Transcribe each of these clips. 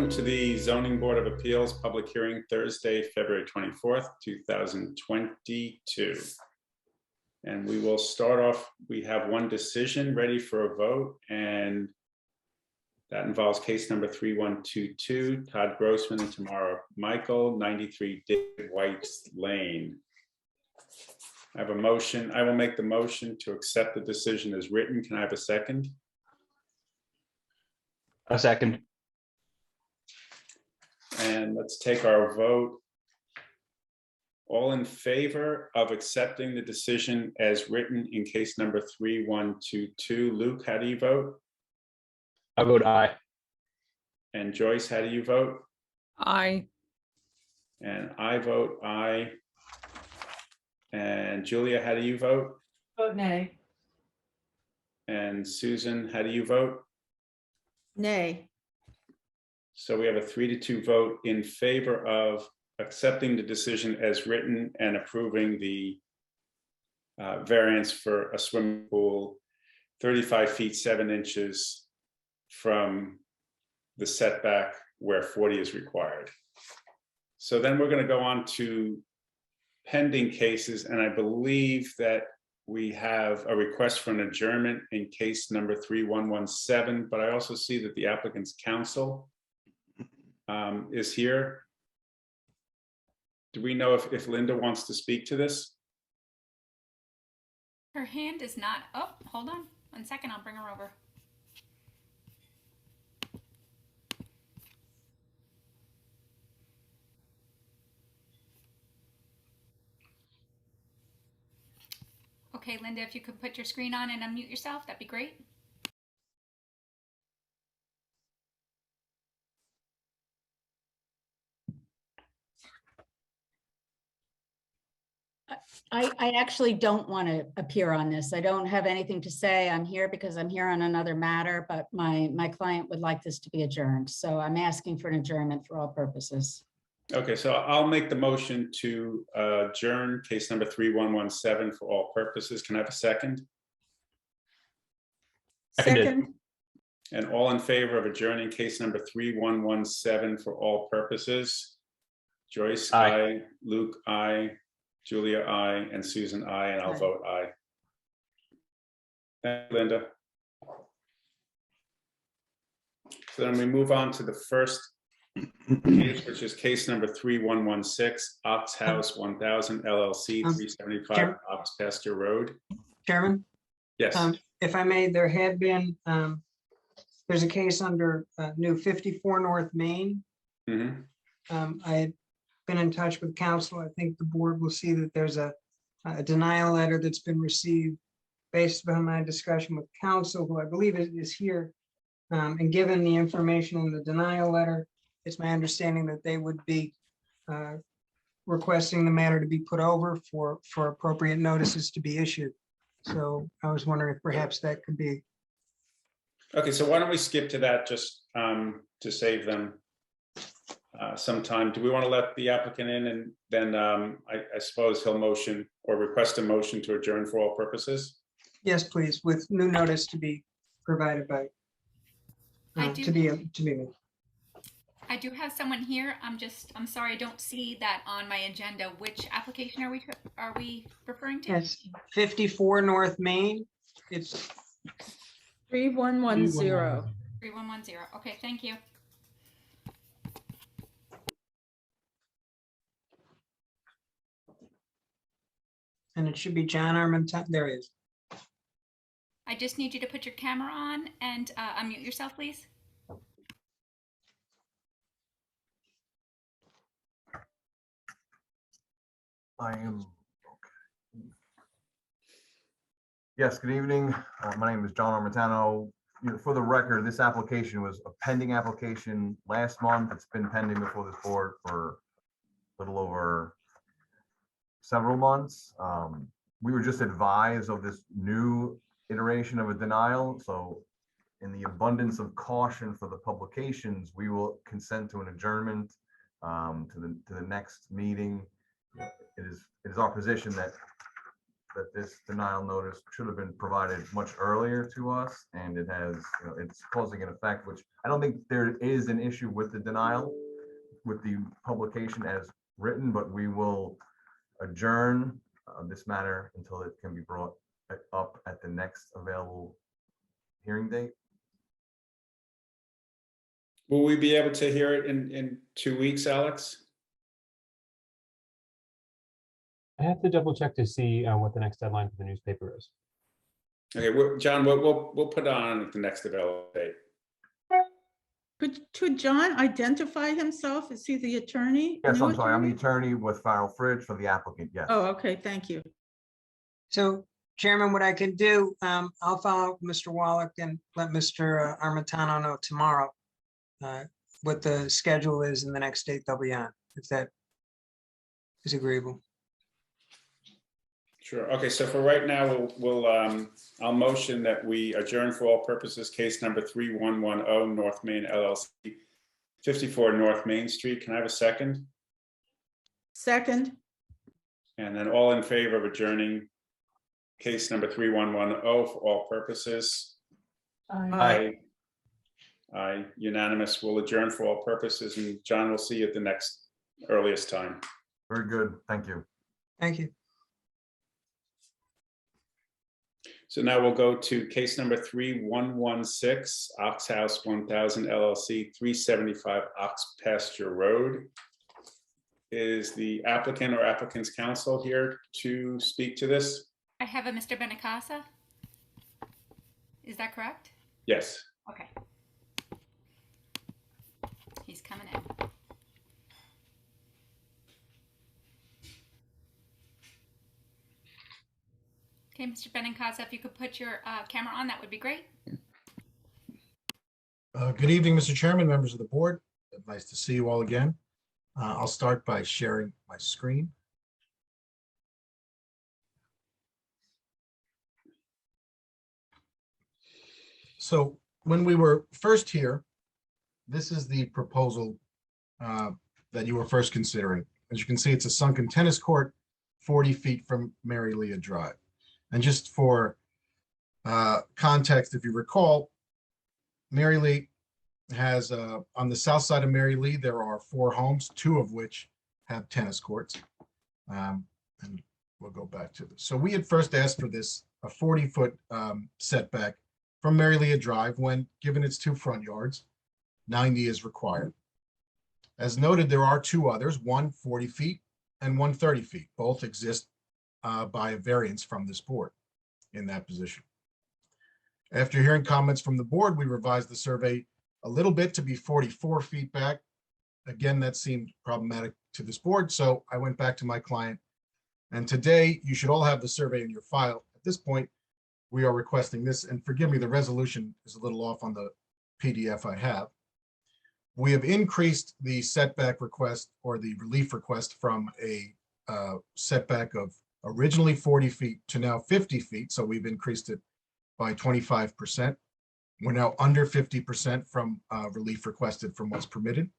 Welcome to the Zoning Board of Appeals public hearing Thursday, February 24th, 2022. And we will start off, we have one decision ready for a vote, and that involves case number 3122, Todd Grossman and Tamara Michael, 93 David White's Lane. I have a motion. I will make the motion to accept the decision as written. Can I have a second? A second. And let's take our vote. All in favor of accepting the decision as written in case number 3122. Luke, how do you vote? I vote aye. And Joyce, how do you vote? Aye. And I vote aye. And Julia, how do you vote? Vote nay. And Susan, how do you vote? Nay. So we have a 3-2 vote in favor of accepting the decision as written and approving the variance for a swimming pool 35 feet 7 inches from the setback where 40 is required. So then we're going to go on to pending cases, and I believe that we have a request for an adjournment in case number 3117, but I also see that the applicant's counsel is here. Do we know if Linda wants to speak to this? Her hand is not up. Hold on 1 second. I'll bring her over. Okay, Linda, if you could put your screen on and unmute yourself, that'd be great. I actually don't want to appear on this. I don't have anything to say. I'm here because I'm here on another matter, but my client would like this to be adjourned. So I'm asking for an adjournment for all purposes. Okay, so I'll make the motion to adjourn case number 3117 for all purposes. Can I have a second? Second. And all in favor of adjourning case number 3117 for all purposes? Joyce, Aye. aye. Luke, aye. Julia, aye. And Susan, aye. And I'll Aye. vote aye. Thank you, Linda. So then we move on to the first case, which is case number 3116, Ox House 1000 LLC, 375 Ox Pasture Road. Chairman, Yes. if I may, there had been, there's a case under new 54 North Main. Mhm. I had been in touch with counsel. I think the board will see that there's a denial letter that's been received based upon my discussion with counsel, who I believe is here. And given the information in the denial letter, it's my understanding that they would be requesting the matter to be put over for appropriate notices to be issued. So I was wondering if perhaps that could be. Okay, so why don't we skip to that just to save them some time. Do we want to let the applicant in, and then I suppose he'll motion or request a motion to adjourn for all purposes? Yes, please, with new notice to be provided by, to be made. I do have someone here. I'm sorry, I don't see that on my agenda. Which application are we referring to? Yes, 54 North Main. It's 3110. 3110. Okay, thank you. and it should be John Armenton. There it is. I just need you to put your camera on and unmute yourself, please. I am okay. Yes, good evening. My name is John Armentano. For the record, this application was a pending application last month. It's been pending before this board for a little over several months. We were just advised of this new iteration of a denial. So in the abundance of caution for the publications, we will consent to an adjournment to the next meeting. It is our position that that this denial notice should have been provided much earlier to us, and it has, it's causing an effect, which I don't think there is an issue with the denial with the publication as written, but we will adjourn this matter until it can be brought up at the next available hearing date. Will we be able to hear it in 2 weeks, Alex? I have to double check to see what the next deadline for the newspaper is. Okay, John, we'll put on at the next available date. Could John identify himself? Is he the attorney? Yes, New I'm sorry, I'm the attorney? attorney with Farrell Fridge for the applicant, yes. Oh, okay, thank you. So Chairman, what I can do, I'll follow up with Mr. Wallach and let Mr. Armitano know tomorrow what the schedule is in the next date they'll be on, if that is agreeable. Sure. Okay, so for right now, I'll motion that we adjourn for all purposes, case number 3110 North Main LLC, 54 North Main Street. Can I have a second? Second, And then all in favor of adjourning case number 3110 for all purposes? Aye. Aye, unanimous. We'll adjourn for all purposes, and John, will see you at the next earliest time. Very good, thank you. Thank you. So now we'll go to case number 3116, Ox House 1000 LLC, 375 Ox Pasture Road. Is the applicant or applicant's counsel here to speak to this? I have a Mr. Benacasa. Is that correct? Yes. Okay. He's coming in. Okay, Mr. Benincasa, if you could put your camera on, that would be great. Good evening, Mr. Chairman, members of the board. Nice to see you all again. I'll start by sharing my screen. So when we were first here, this is the proposal that you were first considering. As you can see, it's a sunken tennis court, 40 feet from Mary Leah Drive. And just for context, if you recall, Mary Lee has on the south side of Mary Lee, there are 4 homes, 2 of which have tennis courts. And we'll go back to this. So we had first asked for this, a 40-foot setback from Mary Leah Drive when, given its 2 front yards, 90 is required. As noted, there are 2 others, one 40 feet and one 30 feet. Both exist by a variance from this board in that position. After hearing comments from the board, we revised the survey a little bit to be 44 feet back. Again, that seemed problematic to this board, so I went back to my client. And today, you should all have the survey in your file. At this point, we are requesting this, and forgive me, the resolution is a little off on the PDF I have. We have increased the setback request or the relief request from a setback of originally 40 feet to now 50 feet. So we've increased it by 25%. We're now under 50% from relief requested from what's permitted.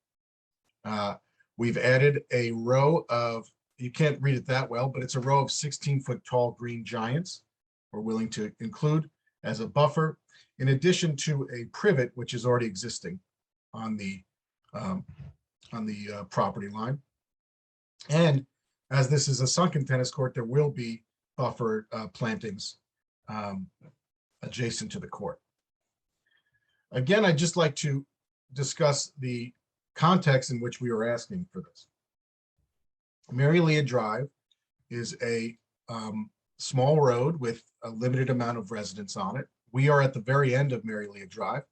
We've added a row of, you can't read it that well, but it's a row of 16-foot tall green giants we're willing to include as a buffer, in addition to a privet, which is already existing on the property line. And as this is a sunken tennis court, there will be buffer plantings adjacent to the court. Again, I'd just like to discuss the context in which we are asking for this. Mary Leah Drive is a small road with a limited amount of residents on it. We are at the very end of Mary Leah Drive.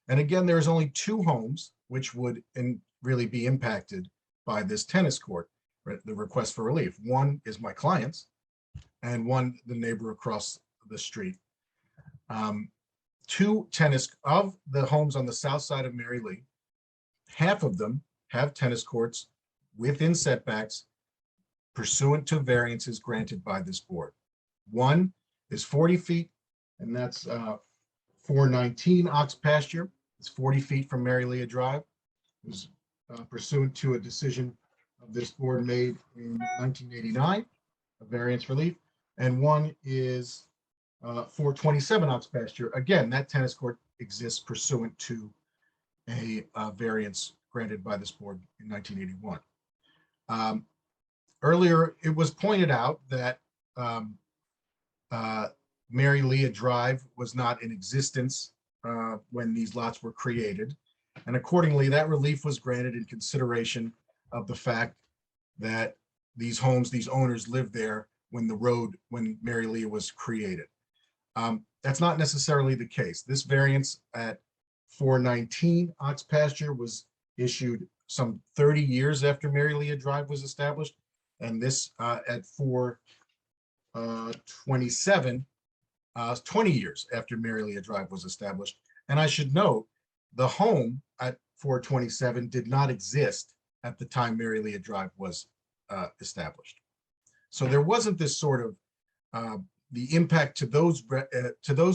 And again, there's only 2 homes which would really be impacted by this tennis court, the request for relief. One is my client's and one the neighbor across the street. 2 tennis, of the homes on the south side of Mary Lee, half of them have tennis courts within setbacks pursuant to variances granted by this board. One is 40 feet, and that's 419 Ox Pasture. It's 40 feet from Mary Leah Drive. It was pursuant to a decision of this board made in 1989, a variance relief. and one is 427 Ox Pasture. Again, that tennis court exists pursuant to a variance granted by this board in 1981. Earlier, it was pointed out that Mary Leah Drive was not in existence when these lots were created. And accordingly, that relief was granted in consideration of the fact that these homes, these owners lived there when Mary Leah was created. That's not necessarily the case. This variance at 419 Ox Pasture was issued some 30 years after Mary Leah Drive was established. And this at 427, 20 years after Mary Leah Drive was established. And I should note, the home at 427 did not exist at the time Mary Leah Drive was established. So there wasn't this sort of, the impact to those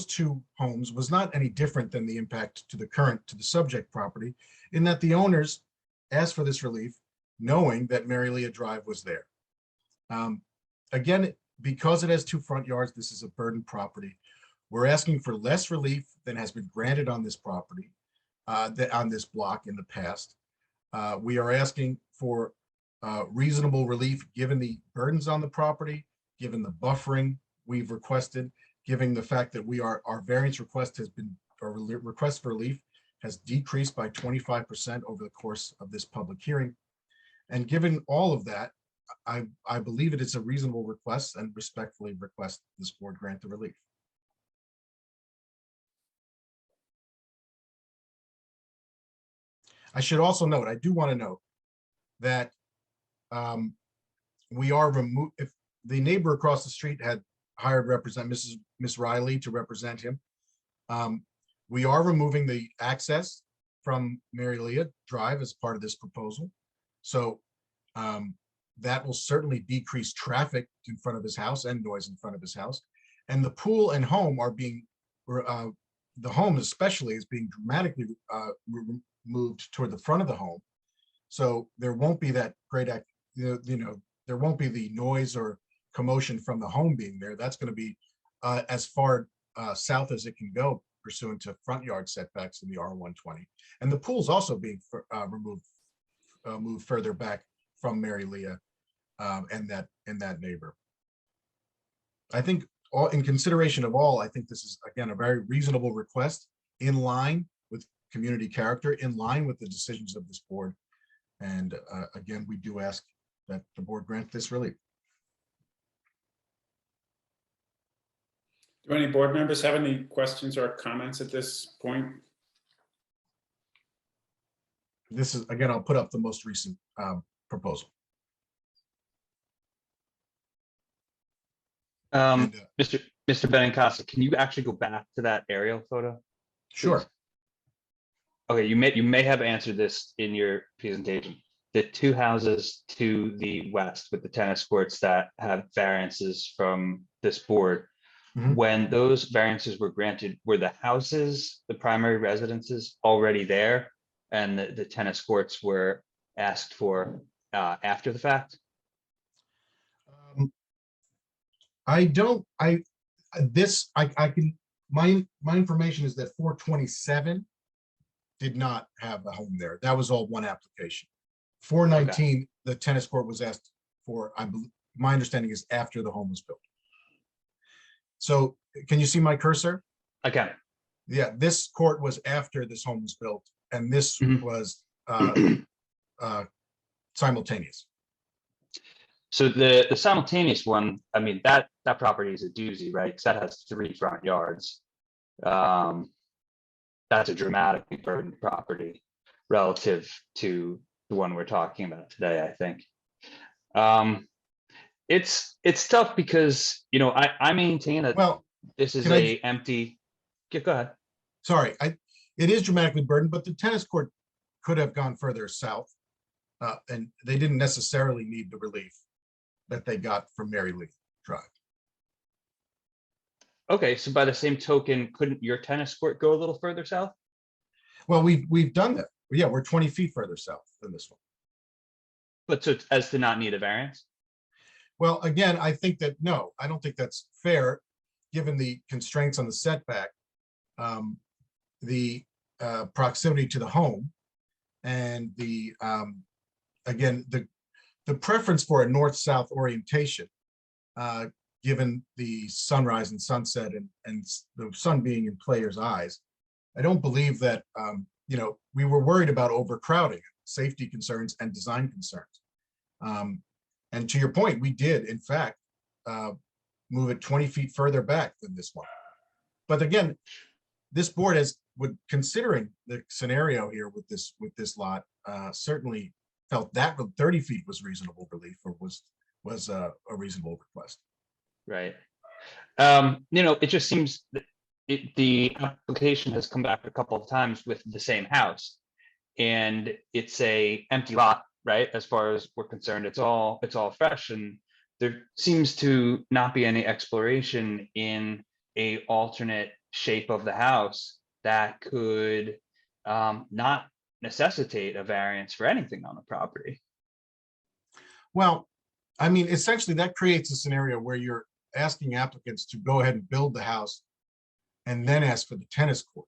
two homes was not any different than the impact to the subject property, in that the owners asked for this relief knowing that Mary Leah Drive was there. Again, because it has two front yards, this is a burdened property. We're asking for less relief than has been granted on this property, on this block in the past. We are asking for reasonable relief given the burdens on the property, given the buffering we've requested, given the fact that our variance request has been, or request for relief has decreased by 25% over the course of this public hearing. And given all of that, I believe it is a reasonable request and respectfully request this board grant the relief. I should also note, I do want to note that we are removed, if the neighbor across the street had hired Miss Riley to represent him, we are removing the access from Mary Leah Drive as part of this proposal. So that will certainly decrease traffic in front of his house and noise in front of his house. And the pool and home are being, the home especially is being dramatically moved toward the front of the home. So there won't be that great, there won't be the noise or commotion from the home being there. That's going to be as far south as it can go pursuant to front yard setbacks in the R120. And the pool's also being moved further back from Mary Leah and that neighbor. I think in consideration of all, I think this is, again, a very reasonable request in line with community character, in line with the decisions of this board. And again, we do ask that the board grant this relief. Do any board members have any questions or comments at this point? This is, again, I'll put up the most recent proposal. And, Mr. Benincasa, can you actually go back to that aerial photo? Sure. Please? Okay, you may have answered this in your presentation. The two houses to the west with the tennis courts that have variances from this board, when those variances were granted, were the houses, the primary residences, already there, and the tennis courts were asked for after the fact? I can, my information is that 427 did not have a home there. That was all one application. 419, okay. The tennis court was asked for, my understanding is after the home was built. So can you see my cursor? I can. Yeah, this court was after this home was built, and this was simultaneous. So the simultaneous one, I mean, that property is a doozy, right? Because that has 3 front yards. That's a dramatically burdened property relative to the one we're talking about today, I think. It's tough because, you know, I maintain that this is empty. Yeah, go ahead. Sorry, it is dramatically burdened, but the tennis court could have gone further south, and they didn't necessarily need the relief that they got from Mary Leah Drive. Okay, so by the same token, couldn't your tennis court go a little further south? Well, we've done that. Yeah, we're 20 feet further south than this one. But so as to not need a variance? Well, again, I think that, no, I don't think that's fair, given the constraints on the setback, the proximity to the home, and the, again, the preference for a north-south orientation, given the sunrise and sunset and the sun being in players' eyes. I don't believe that, you know, we were worried about overcrowding, safety concerns and design concerns. And to your point, we did, in fact, move it 20 feet further back than this one. But again, this board considering the scenario here with this lot, certainly felt that 30 feet was reasonable relief, or was a reasonable request. Right. You know, it just seems that the application has come back a couple of times with the same house, and it's a empty lot, right? As far as we're concerned, it's all fresh, and there seems to not be any exploration in a alternate shape of the house that could not necessitate a variance for anything on the property. Well, I mean, essentially that creates a scenario where you're asking applicants to go ahead and build the house and then ask for the tennis court.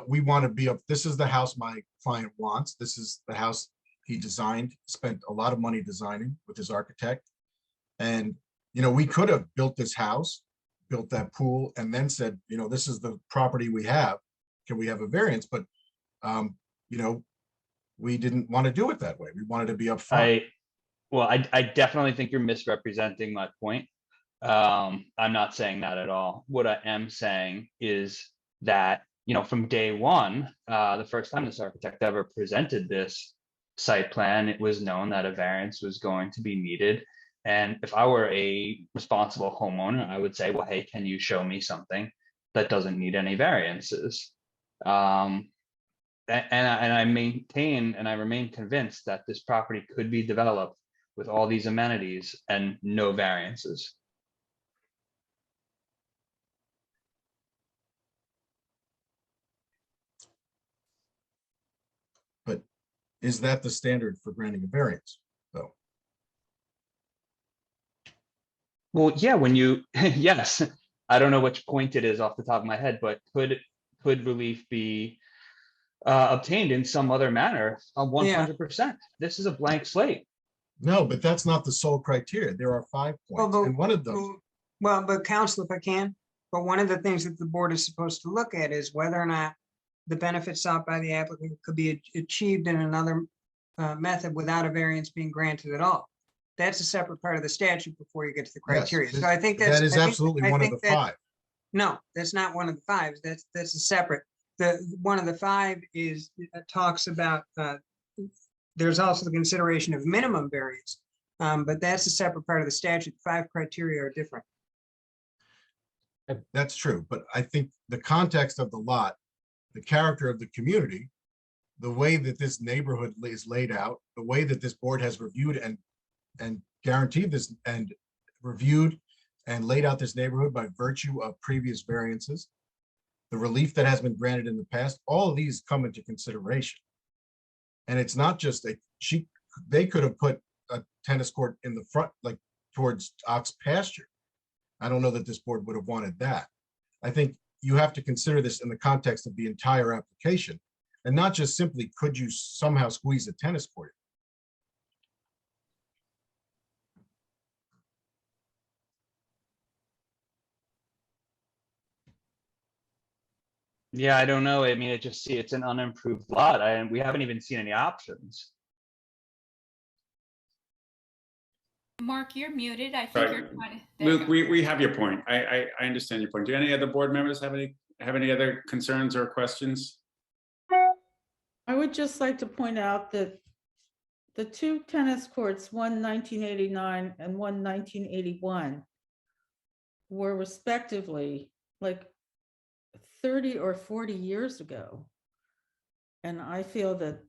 We want to be up, this is the house my client wants. This is the house he designed, spent a lot of money designing with his architect. And, you know, we could have built this house, built that pool, and then said, you know, this is the property we have. Can we have a variance? But, you know, we didn't want to do it that way. We wanted to be upfront. I definitely think you're misrepresenting my point. I'm not saying that at all. What I am saying is that, you know, from day one, the first time this architect ever presented this site plan, it was known that a variance was going to be needed. And if I were a responsible homeowner, I would say, well, hey, can you show me something that doesn't need any variances? And I maintain and I remain convinced that this property could be developed with all these amenities and no variances. But is that the standard for granting a variance, though? Well, yeah, when you, yes, I don't know which point it is off the top of my head, but could relief be obtained in some other manner? 100%. This is a blank slate. No, but that's not the sole criteria. There are 5 points, and one of those. Well, but counsel, if I can, but one of the things that the board is supposed to look at is whether or not the benefits sought by the applicant could be achieved in another method without a variance being granted at all. That's a separate part of the statute before you get to the criteria. Yes, So I think that is absolutely one of the 5. No, that's not one of the 5. That's a separate. One of the 5 is talks about there's also the consideration of minimum variance, but that's a separate part of the statute. 5 criteria are different. That's true, but I think the context of the lot, the character of the community, the way that this neighborhood is laid out, the way that this board has reviewed and guaranteed this and reviewed and laid out this neighborhood by virtue of previous variances, the relief that has been granted in the past, all of these come into consideration. And it's not just they could have put a tennis court in the front, like towards ox pasture. I don't know that this board would have wanted that. I think you have to consider this in the context of the entire application, and not just simply, could you somehow squeeze a tennis court? Yeah, I don't know. I mean, it's an unimproved lot, and we haven't even seen any options. Mark, you're muted. I think Right. you're trying to. There you Luke, go. we have your point. I understand your point. Do any other board members have any other concerns or questions? I would just like to point out that the 2 tennis courts, one 1989 and one 1981, were respectively like 30 or 40 years ago. And I feel that,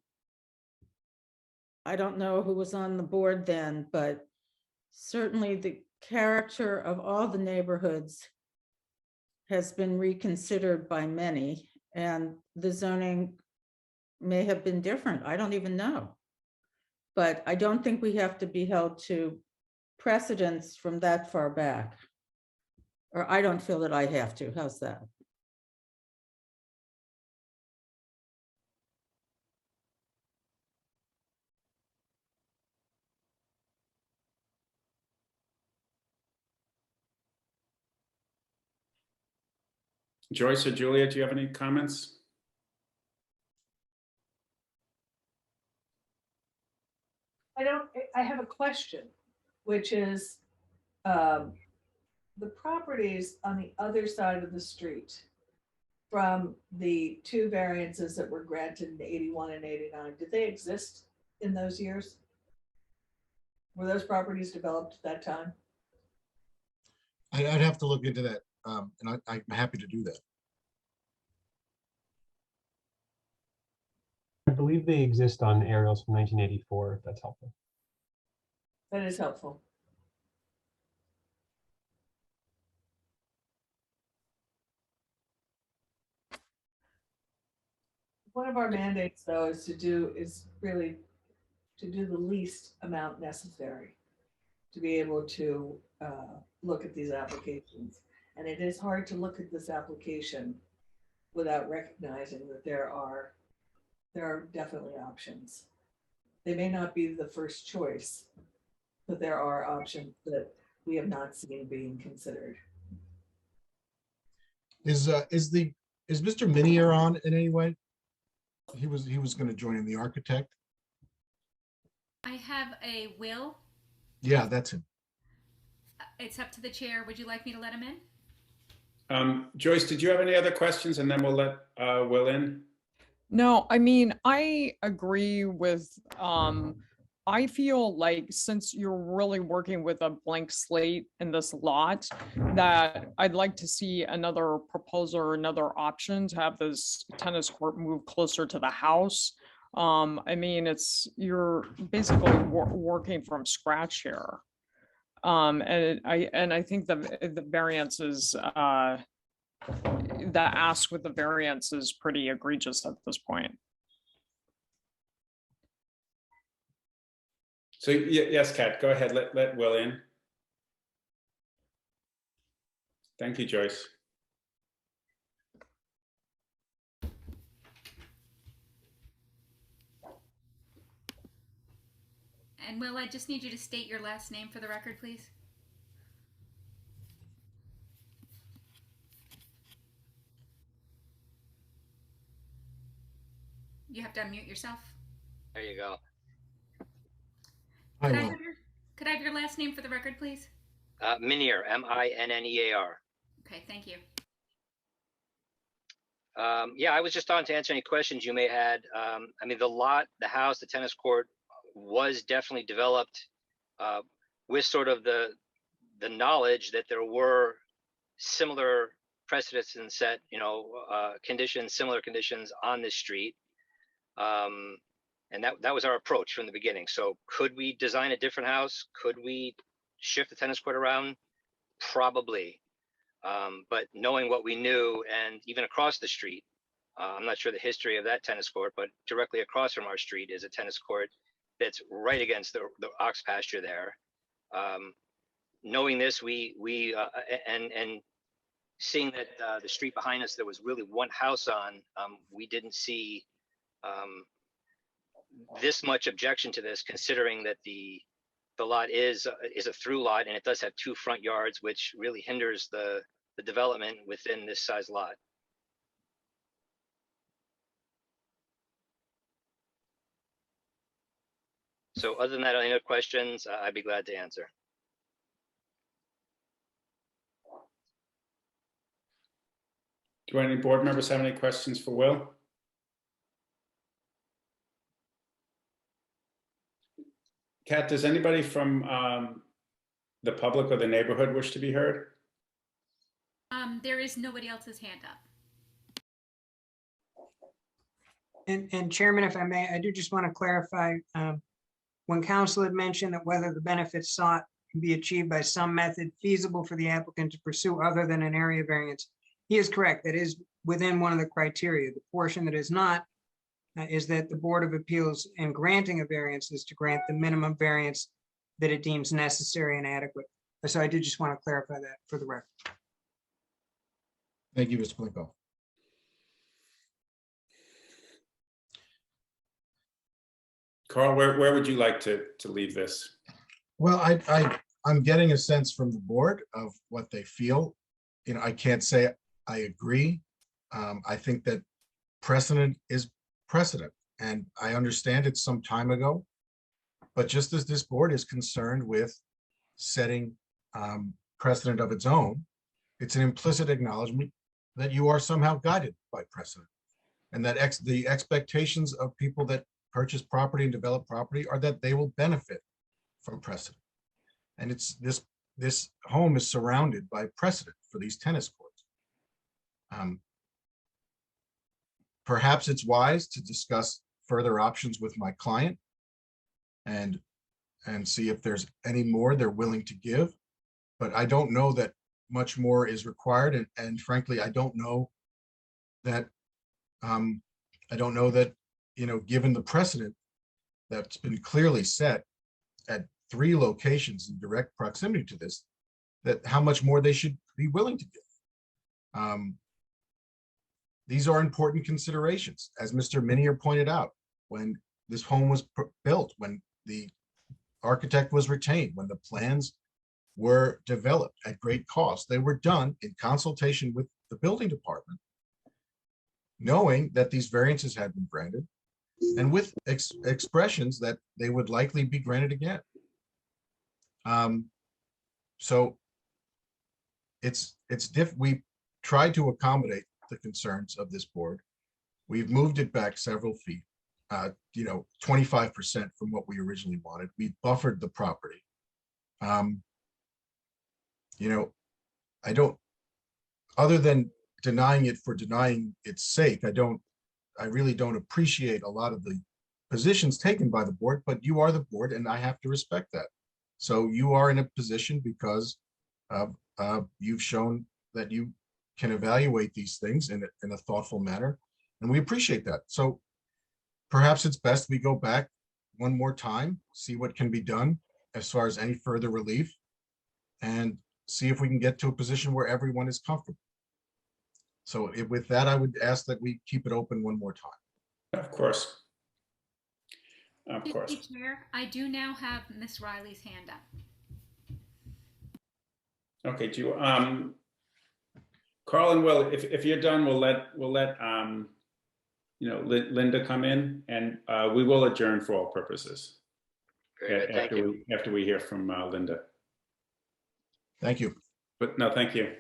I don't know who was on the board then, but certainly the character of all the neighborhoods has been reconsidered by many, and the zoning may have been different. I don't even know. But I don't think we have to be held to precedents from that far back. Or I don't feel that I have to. How's that? Joyce or Julia, do you have any comments? I have a question, which is, the properties on the other side of the street from the two variances that were granted in 81 and 89, did they exist in those years? Were those properties developed at that time? I'd have to look into that, and I'm happy to do that. I believe they exist on aerials from 1984, if that's helpful. That is helpful. One of our mandates, though, is really to do the least amount necessary to be able to look at these applications. And it is hard to look at this application without recognizing that there are definitely options. They may not be the first choice, but there are options that we have not seen being considered. Is Mr. Minier on in any way? He was going to join in, the architect. I have a Will. Yeah, that's him. It's up to the chair. Would you like me to let him in? Joyce, did you have any other questions? And then we'll let Will in. No, I mean, I agree with, I feel like since you're really working with a blank slate in this lot, that I'd like to see another proposal or another option to have this tennis court move closer to the house. I mean, you're basically working from scratch here. And I think the variance is, the ask with the variance is pretty egregious at this point. So yes, Kat, go ahead. Let Will in. Thank you, Joyce. And Will, I just need you to state your last name for the record, please. You have to unmute yourself. There you go. Hi, Could I Will. have could I have your last name for the record, please? Minier, M-I-N-N-E-A-R. Okay, thank you. Yeah, I was just on to answer any questions you may had. I mean, the lot, the house, the tennis court was definitely developed with sort of the knowledge that there were similar precedents and set, conditions, similar conditions on this street. And that was our approach from the beginning. So could we design a different house? Could we shift the tennis court around? Probably. But knowing what we knew, and even across the street, I'm not sure the history of that tennis court, but directly across from our street is a tennis court that's right against the ox pasture there. Knowing this, and seeing that the street behind us, there was really one house on, we didn't see this much objection to this, considering that the lot is a through lot, and it does have two front yards, which really hinders the development within this size lot. So other than that, any other questions, I'd be glad to answer. Do any board members have any questions for Will? Kat, does anybody from the public or the neighborhood wish to be heard? There is nobody else's hand up. And Chairman, if I may, I do just want to clarify, when council had mentioned that whether the benefits sought can be achieved by some method feasible for the applicant to pursue other than an area variance, he is correct. That is within one of the criteria. The portion that is not is that the Board of Appeals, in granting a variance, is to grant the minimum variance that it deems necessary and adequate. So I did just want to clarify that for the record. Thank you, Mr. Palenko. Carl, where would you like to leave this? Well, I'm getting a sense from the board of what they feel. You know, I can't say I agree. I think that precedent is precedent, and I understand it's some time ago. But just as this board is concerned with setting precedent of its own, it's an implicit acknowledgement that you are somehow guided by precedent. And that the expectations of people that purchase property and develop property are that they will benefit from precedent. And it's this home is surrounded by precedent for these tennis courts. Perhaps it's wise to discuss further options with my client and see if there's any more they're willing to give. But I don't know that much more is required. And frankly, I don't know that, you know, given the precedent that's been clearly set at 3 locations in direct proximity to this, that how much more they should be willing to give. These are important considerations, as Mr. Minier pointed out, when this home was built, when the architect was retained, when the plans were developed at great cost. They were done in consultation with the building department, knowing that these variances had been granted and with expressions that they would likely be granted again. So we tried to accommodate the concerns of this board. We've moved it back several feet, you know, 25% from what we originally wanted. We buffered the property. You know, I don't, other than denying it for denying its sake, I really don't appreciate a lot of the positions taken by the board, but you are the board and I have to respect that. So you are in a position because you've shown that you can evaluate these things in a thoughtful manner, and we appreciate that. So perhaps it's best we go back one more time, see what can be done as far as any further relief, and see if we can get to a position where everyone is comfortable. So with that, I would ask that we keep it open one more time. Of course. Of Excuse course. me, Chair, I do now have Miss Riley's hand up. Okay, do you, Carl and Will, if you're done, we'll let you know, Linda come in, and we will adjourn for all purposes. Very good, thank you. After we hear from Linda. Thank you. But no, thank you.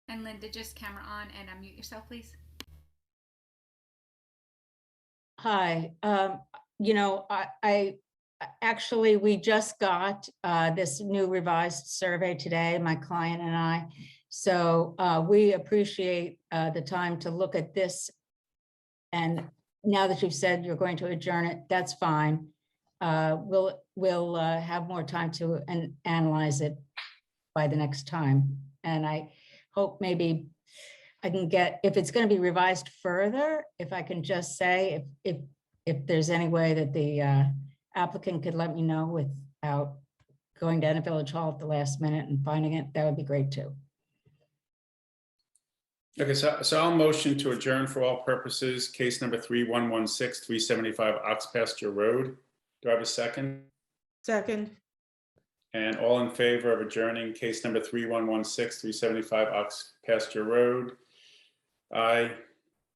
And Linda, just camera on and unmute yourself, please. Hi, you know, I actually, we just got this new revised survey today, my client and I. So we appreciate the time to look at this. And now that you've said you're going to adjourn it, that's fine. We'll have more time to analyze it by the next time. And I hope maybe I can get, if it's going to be revised further, if I can just say, if there's any way that the applicant could let me know without going down to Village Hall at the last minute and finding it, that would be great too. Okay, so I'll motion to adjourn for all purposes, case number 3116, 375 Ox Pasture Road. Do I have a second? Second, And all in favor of adjourning case number 3116, 375 Ox Pasture Road? Aye.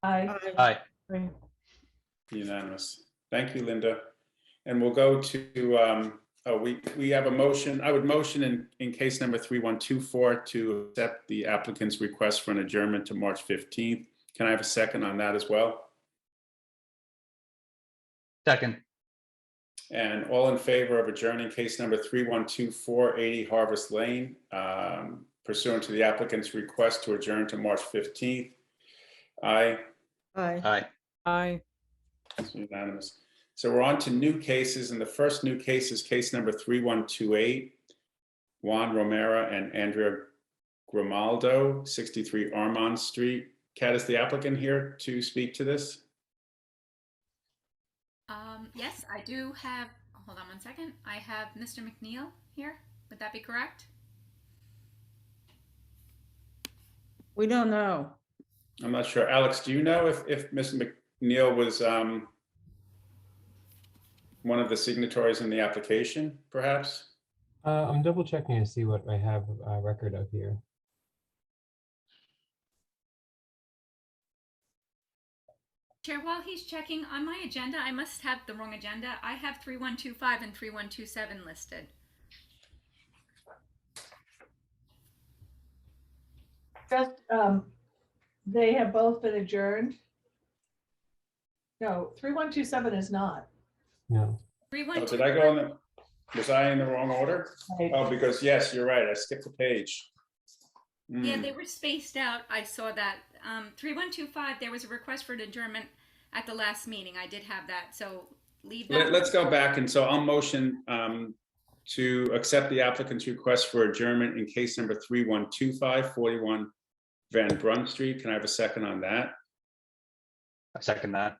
I. Aye. Unanimous. Thank you, Linda. And we'll go to, we have a motion. I would motion in case number 3124 to accept the applicant's request for an adjournment to March 15th. Can I have a second on that as well? Second. And all in favor of adjourning case number 3124, 80 Harvest Lane? pursuant to the applicant's request to adjourn to March 15th. Aye. Aye. Aye. Aye. It's unanimous. So we're on to new cases, and the first new case is case number 3128. Juan Romero and Andrea Grimaldo, 63 Armand Street. Kat, is the applicant here to speak to this? Yes, I do have, hold on one second. I have Mr. McNeil here. Would that be correct? We don't know. I'm not sure. Alex, do you know if Mr. McNeil was one of the signatories in the application, perhaps? I'm double checking to see what I have a record of here. Chair, while he's checking on my agenda, I must have the wrong agenda. I have 3125 and 3127 listed. Just, they have both been adjourned. No, 3127 is not. No. Oh, did I go in the, was I in the wrong order? Right. Oh, because yes, you're right. I skipped a page. Yeah, Hmm. they were spaced out. I saw that. 3125, there was a request for an adjournment at the last meeting. I did have that, so leave that. Let's go back. And so I'll motion to accept the applicant's request for adjournment in case number 3125, 41 Van Brunt Street. Can I have a second on that? I second that.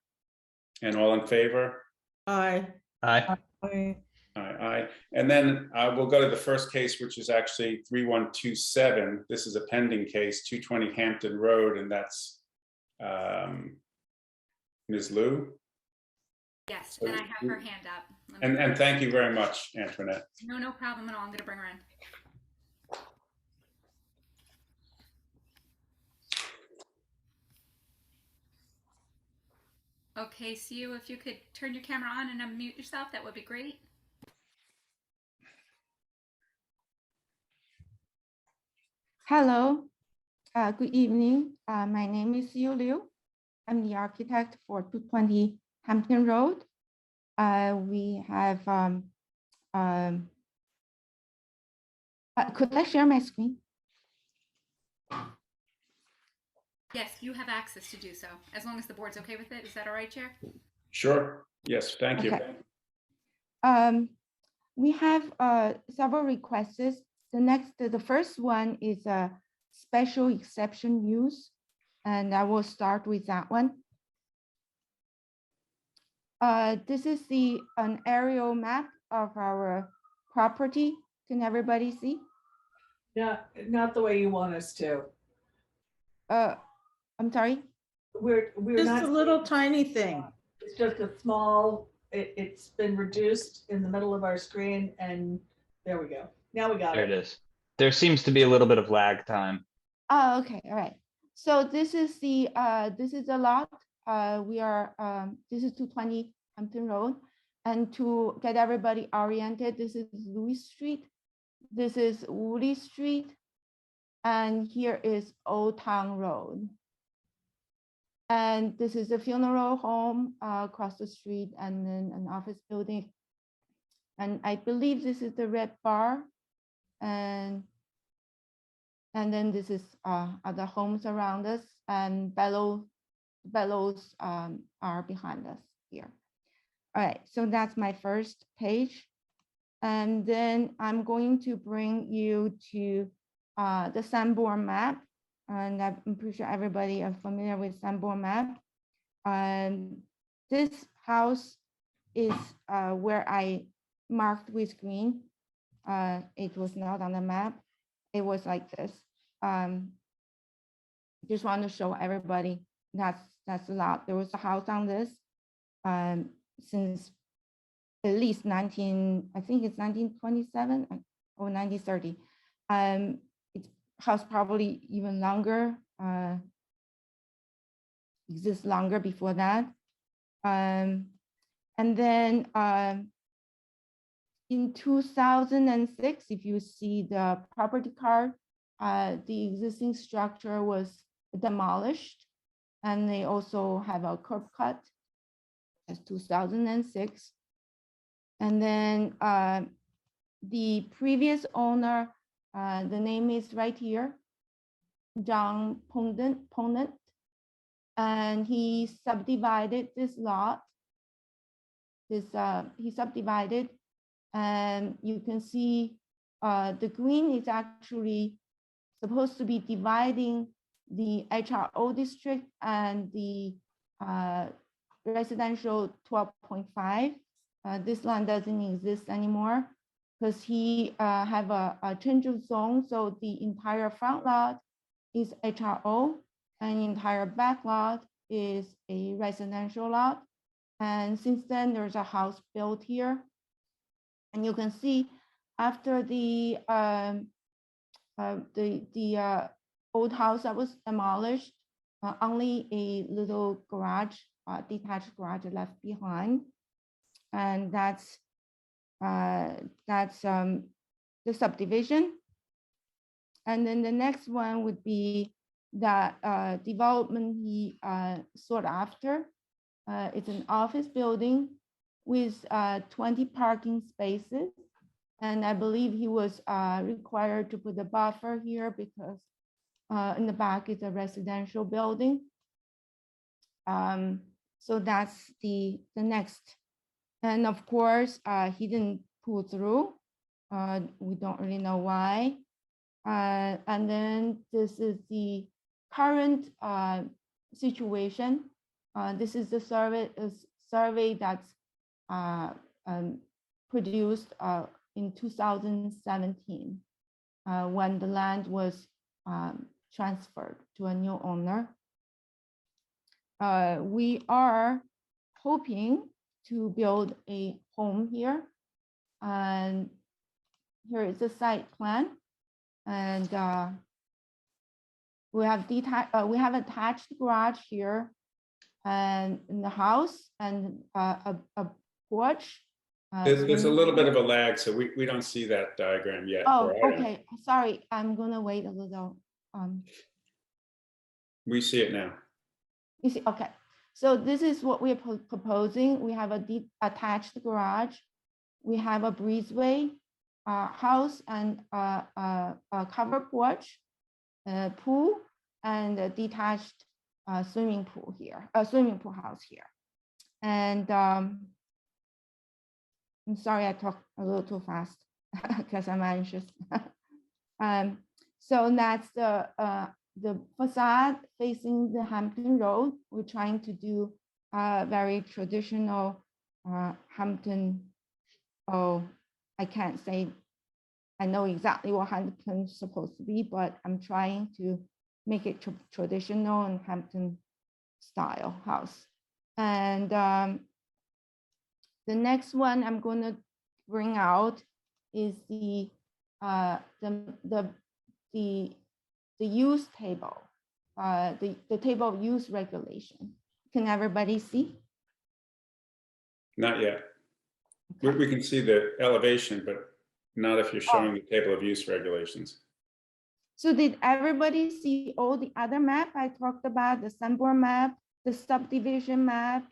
And all in favor? Aye. Aye. Aye. Aye, aye. And then we'll go to the first case, which is actually 3127. This is a pending case, 220 Hampton Road, and that's Ms. Lou. Yes, and I have her hand up. Let me- And thank you very much, Antoinette. No problem at all. I'm going to bring her in. Okay, Sue, if you could turn your camera on and unmute yourself, that would be great. Hello, good evening. My name is Yu Liu. I'm the architect for 220 Hampton Road. We have, could I share my screen? Yes, you have access to do so, as long as the board's okay with it. Is that all right, Chair? Sure. Yes, thank you. Okay. We have several requests. The first one is a special exception use, and I will start with that one. This is an aerial map of our property. Can everybody see? Yeah, not the way you want us to. I'm sorry? We're Just not. a little tiny thing. It's just a small, it's been reduced in the middle of our screen, and there we go. Now we got There it it. is. There seems to be a little bit of lag time. Oh, okay, all right. So this is the lot. This is 220 Hampton Road. And to get everybody oriented, this is Louis Street. This is Wooley Street. And here is Old Town Road. And this is a funeral home across the street, and then an office building. And I believe this is the Red Bar. And then this is other homes around us, and Bellows are behind us here. All right, so that's my first page. And then I'm going to bring you to the Sanborn map. And I'm pretty sure everybody are familiar with Sanborn map. This house is where I marked with green. It was not on the map. It was like this. Just want to show everybody that's a lot. There was a house on this since at least I think it's 1927 or 1930. It's house probably even longer, exists longer before that. And then in 2006, if you see the property card, the existing structure was demolished, and they also have a curb cut. That's 2006. And then the previous owner The name is right here, John Ponant. And he subdivided this lot. He subdivided, and you can see the green is actually supposed to be dividing the HRO district and the residential 12.5. This land doesn't exist anymore because he have a change of zone. So the entire front lot is HRO and the entire back lot is a residential lot. And since then, there's a house built here. And you can see after the old house that was demolished, only a little garage, detached garage left behind. And that's the subdivision. And then the next one would be that development he sought after. It's an office building with 20 parking spaces. And I believe he was required to put a buffer here because in the back is a residential building. So that's the next. And of course, he didn't pull through. We don't really know why. And then this is the current situation. This is the survey that's produced in 2017 when the land was transferred to a new owner. We are hoping to build a home here. And here is the site plan. And we have attached garage here and in the house and a porch. There's a little bit of a lag, so we don't see that diagram yet. Oh, or I don't. okay. Sorry, I'm gonna wait a little. We see it now. You see, okay. So this is what we're proposing. We have a attached garage. We have a breezeway, house, and a covered porch, pool, and a detached swimming pool here, a swimming pool house here. And I'm sorry, I talk a little too fast because I'm anxious. So that's the facade facing the Hampton Road. We're trying to do very traditional Hampton. Oh, I can't say I know exactly what Hampton is supposed to be, but I'm trying to make it traditional and Hampton style house. And the next one I'm going to bring out is the use table, the table of use regulation. Can everybody see? Not yet. We can see the elevation, but not if you're showing the table of use regulations. So did everybody see all the other map I talked about, the Sanborn map, the subdivision map,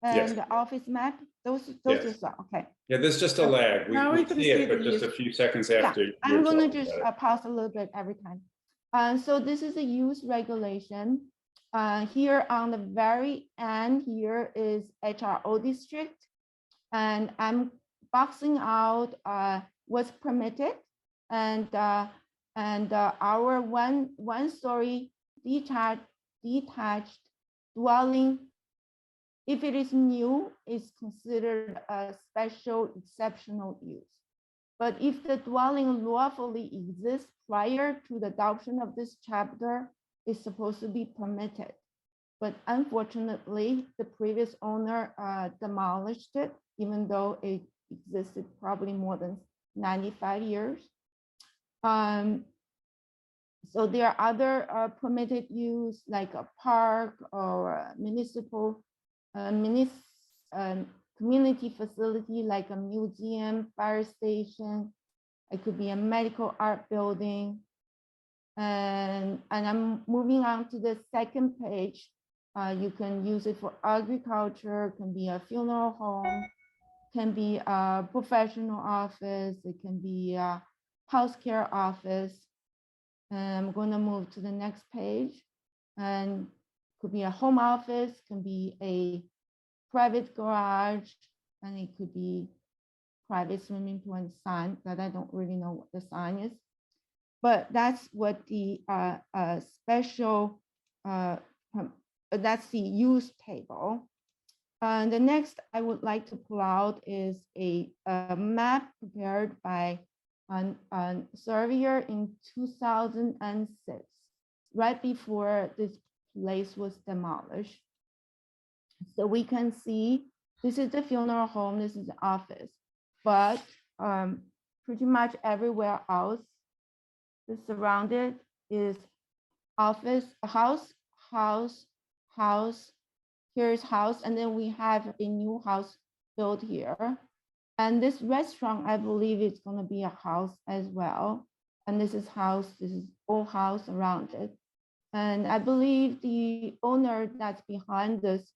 and Yes. the office map? Those Yes. are so, okay. Yeah, there's just a lag. Now We we can see see it, the but just a use. few seconds Yeah, after. I'm you're gonna talking just about it. pause a little bit every time. So this is a use regulation. Here on the very end, here is HRO district. And I'm boxing out what's permitted. And our one-story detached dwelling, if it is new, is considered a special exceptional use. But if the dwelling lawfully exists prior to the adoption of this chapter, it's supposed to be permitted. But unfortunately, the previous owner demolished it, even though it existed probably more than 95 years. So there are other permitted use like a park or a municipal community facility like a museum, fire station. It could be a medical art building. And I'm moving on to the second page. You can use it for agriculture, can be a funeral home, can be a professional office, it can be health care office. And I'm going to move to the next page. And could be a home office, can be a private garage, and it could be private swimming pool and sign that I don't really know what the sign is. But that's what the special, that's the use table. And the next I would like to pull out is a map prepared by a surveyor in 2006, right before this place was demolished. So we can see this is the funeral home, this is the office, but pretty much everywhere else is surrounded is office, house, house, house, here's house, and then we have a new house built here. And this restaurant, I believe it's gonna be a house as well. And this is house, this is all house around it. And I believe the owner that's behind this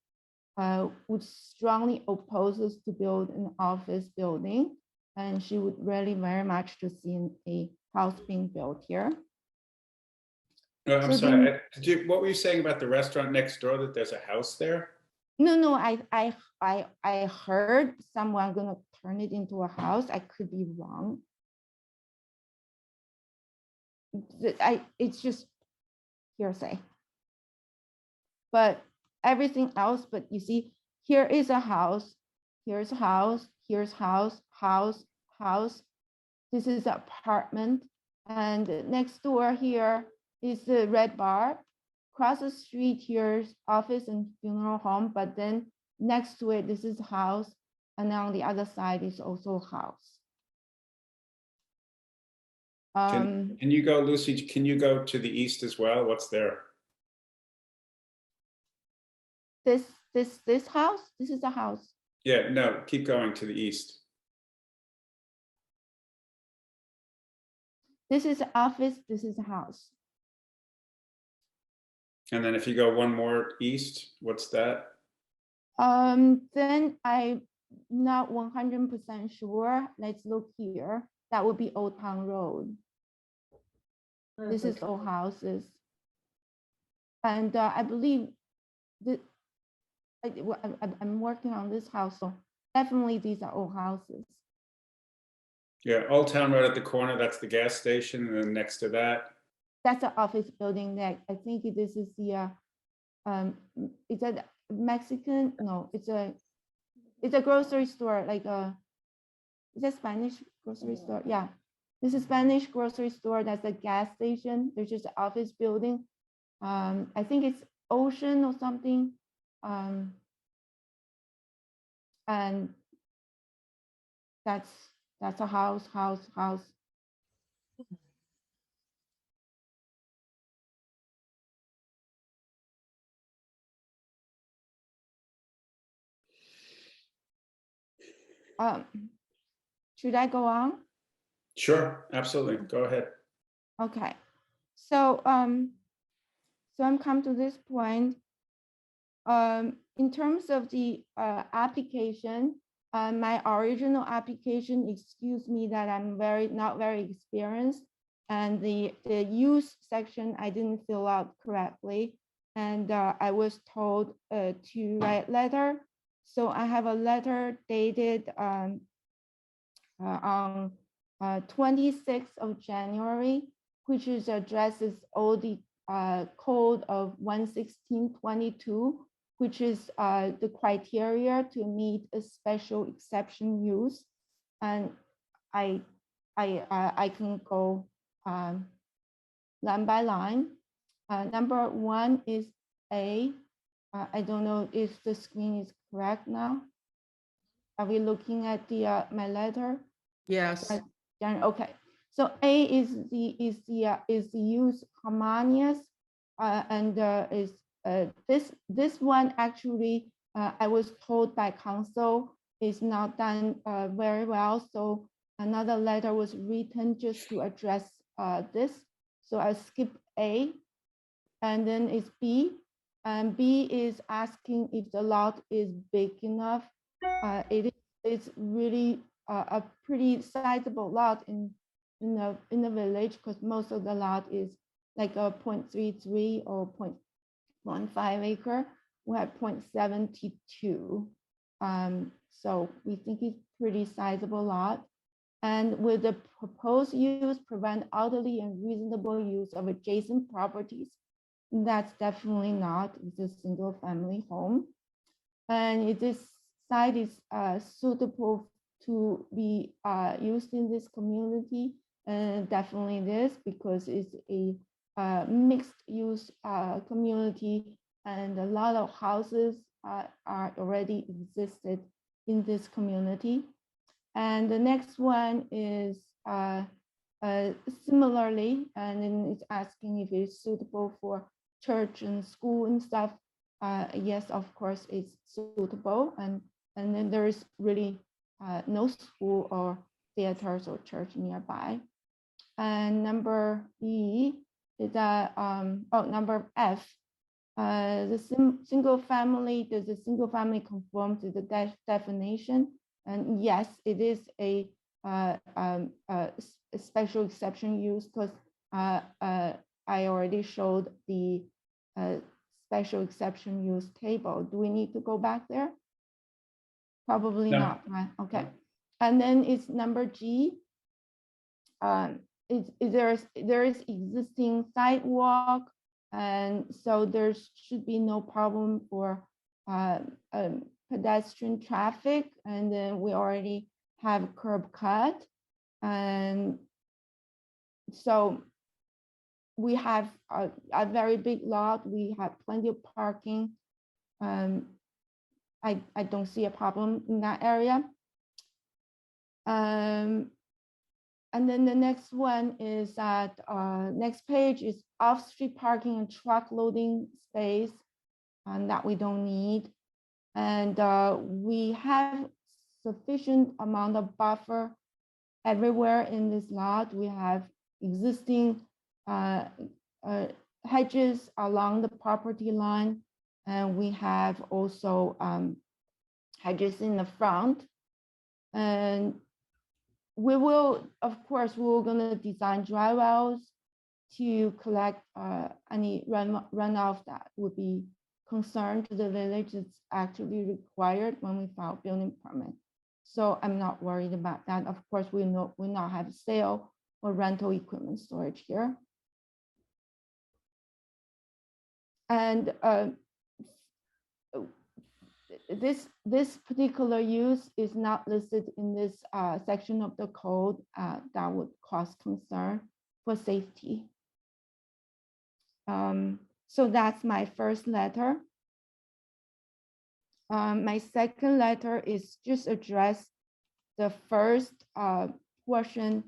would strongly oppose us to build an office building. And she would really very much to see a house being built here. No, I'm So sorry. then- What were you saying about the restaurant next door, that there's a house there? No, I heard someone gonna turn it into a house. I could be wrong. It's just hearsay. But everything else, but you see, here is a house, here's a house, here's house, house, house. This is an apartment. And next door here is the red bar. Across the street here's office and funeral home, but then next to it, this is house. And on the other side is also house. Can you go, Lucy, can you go to the east as well? What's there? This house, this is a house. Yeah, no, keep going to the east. This is office, this is a house. And then if you go one more east, what's that? Then I'm not 100% sure. Let's look here. That would be Old Town Road. This is all houses. And I believe that I'm working on this house, so definitely these are all houses. Yeah, Old Town Road at the corner, that's the gas station, and then next to that. That's an office building that I think this is the, it's a Mexican, no, it's a grocery store, like it's a Spanish grocery store, yeah. This is Spanish grocery store, that's a gas station, there's just an office building. I think it's Ocean or something. And that's a house. Should I go on? Sure, absolutely. Go ahead. Okay. So so I'm come to this point. In terms of the application, my original application, excuse me that I'm not very experienced, and the use section I didn't fill out correctly, and I was told to write letter. So I have a letter dated on 26th of January, which is addresses all the code of 11622, which is the criteria to meet a special exception use. And I can go line by line. Number one is A. I don't know if the screen is correct now. Are we looking at the my letter? Yes. Okay. So A is the use harmonious, and is this one actually I was told by counsel is not done very well. So another letter was written just to address this. So I skip A, and then it's B. And B is asking if the lot is big enough. It's really a pretty sizable lot in in the village, because most of the lot is like a 0.33 or 0.15 acre. We have 0.72. So we think it's pretty sizable lot. And with the proposed use, prevent orderly and reasonable use of adjacent properties. That's definitely not, it's a single family home. And this site is suitable to be used in this community. And definitely it is, because it's a mixed use community, and a lot of houses are already existed in this community. And the next one is similarly, and then it's asking if it's suitable for church and school and stuff. Yes, of course, it's suitable. And then there is really no school or theaters or church nearby. And number E is number F. The single family, does the single family conform to the definition? And yes, it is a special exception use, because I already showed the special exception use table. Do we need to go back there? Probably No. not, right? Okay. And then it's number G. There is existing sidewalk, and so there should be no problem for pedestrian traffic. And then we already have curb cut, and so we have a very big lot. We have plenty of parking. I don't see a problem in that area. And then the next one is that next page is off-street parking and truck loading space, and that we don't need. And we have sufficient amount of buffer everywhere in this lot. We have existing hedges along the property line, and we have also hedges in the front. And we will, of course, we're going to design dry wells to collect any runoff that would be concerned to the village. It's actually required when we file building permit. So I'm not worried about that. Of course, we not have sale or rental equipment storage here. And this particular use is not listed in this section of the code that would cause concern for safety. So that's my first letter. My second letter is just address the first portion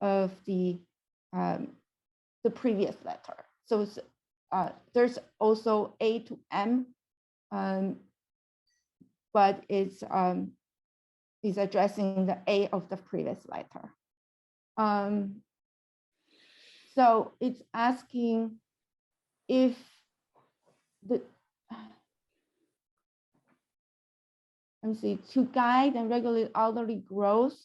of the previous letter. So there's also A to M, but it's addressing the A of the previous letter. So it's asking if to guide and regulate orderly growth,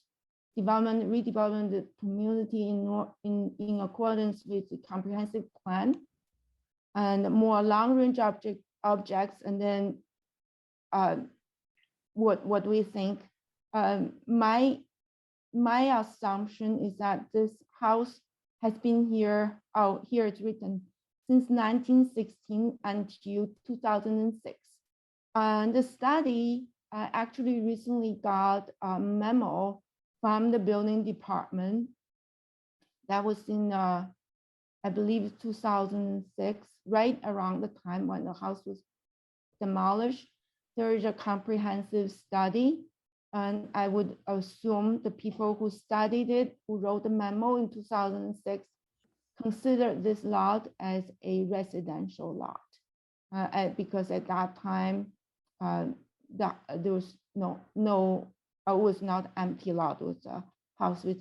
development, redevelopment the community in accordance with the comprehensive plan, and more long-range objects, and then what we think. My assumption is that this house has been here, here it's written, since 1916 until 2006. And the study actually recently got a memo from the building department that was in, I believe, 2006, right around the time when the house was demolished. There is a comprehensive study, and I would assume the people who studied it, who wrote the memo in 2006, considered this lot as a residential lot, because at that time, there was it was not empty lot. It was a house it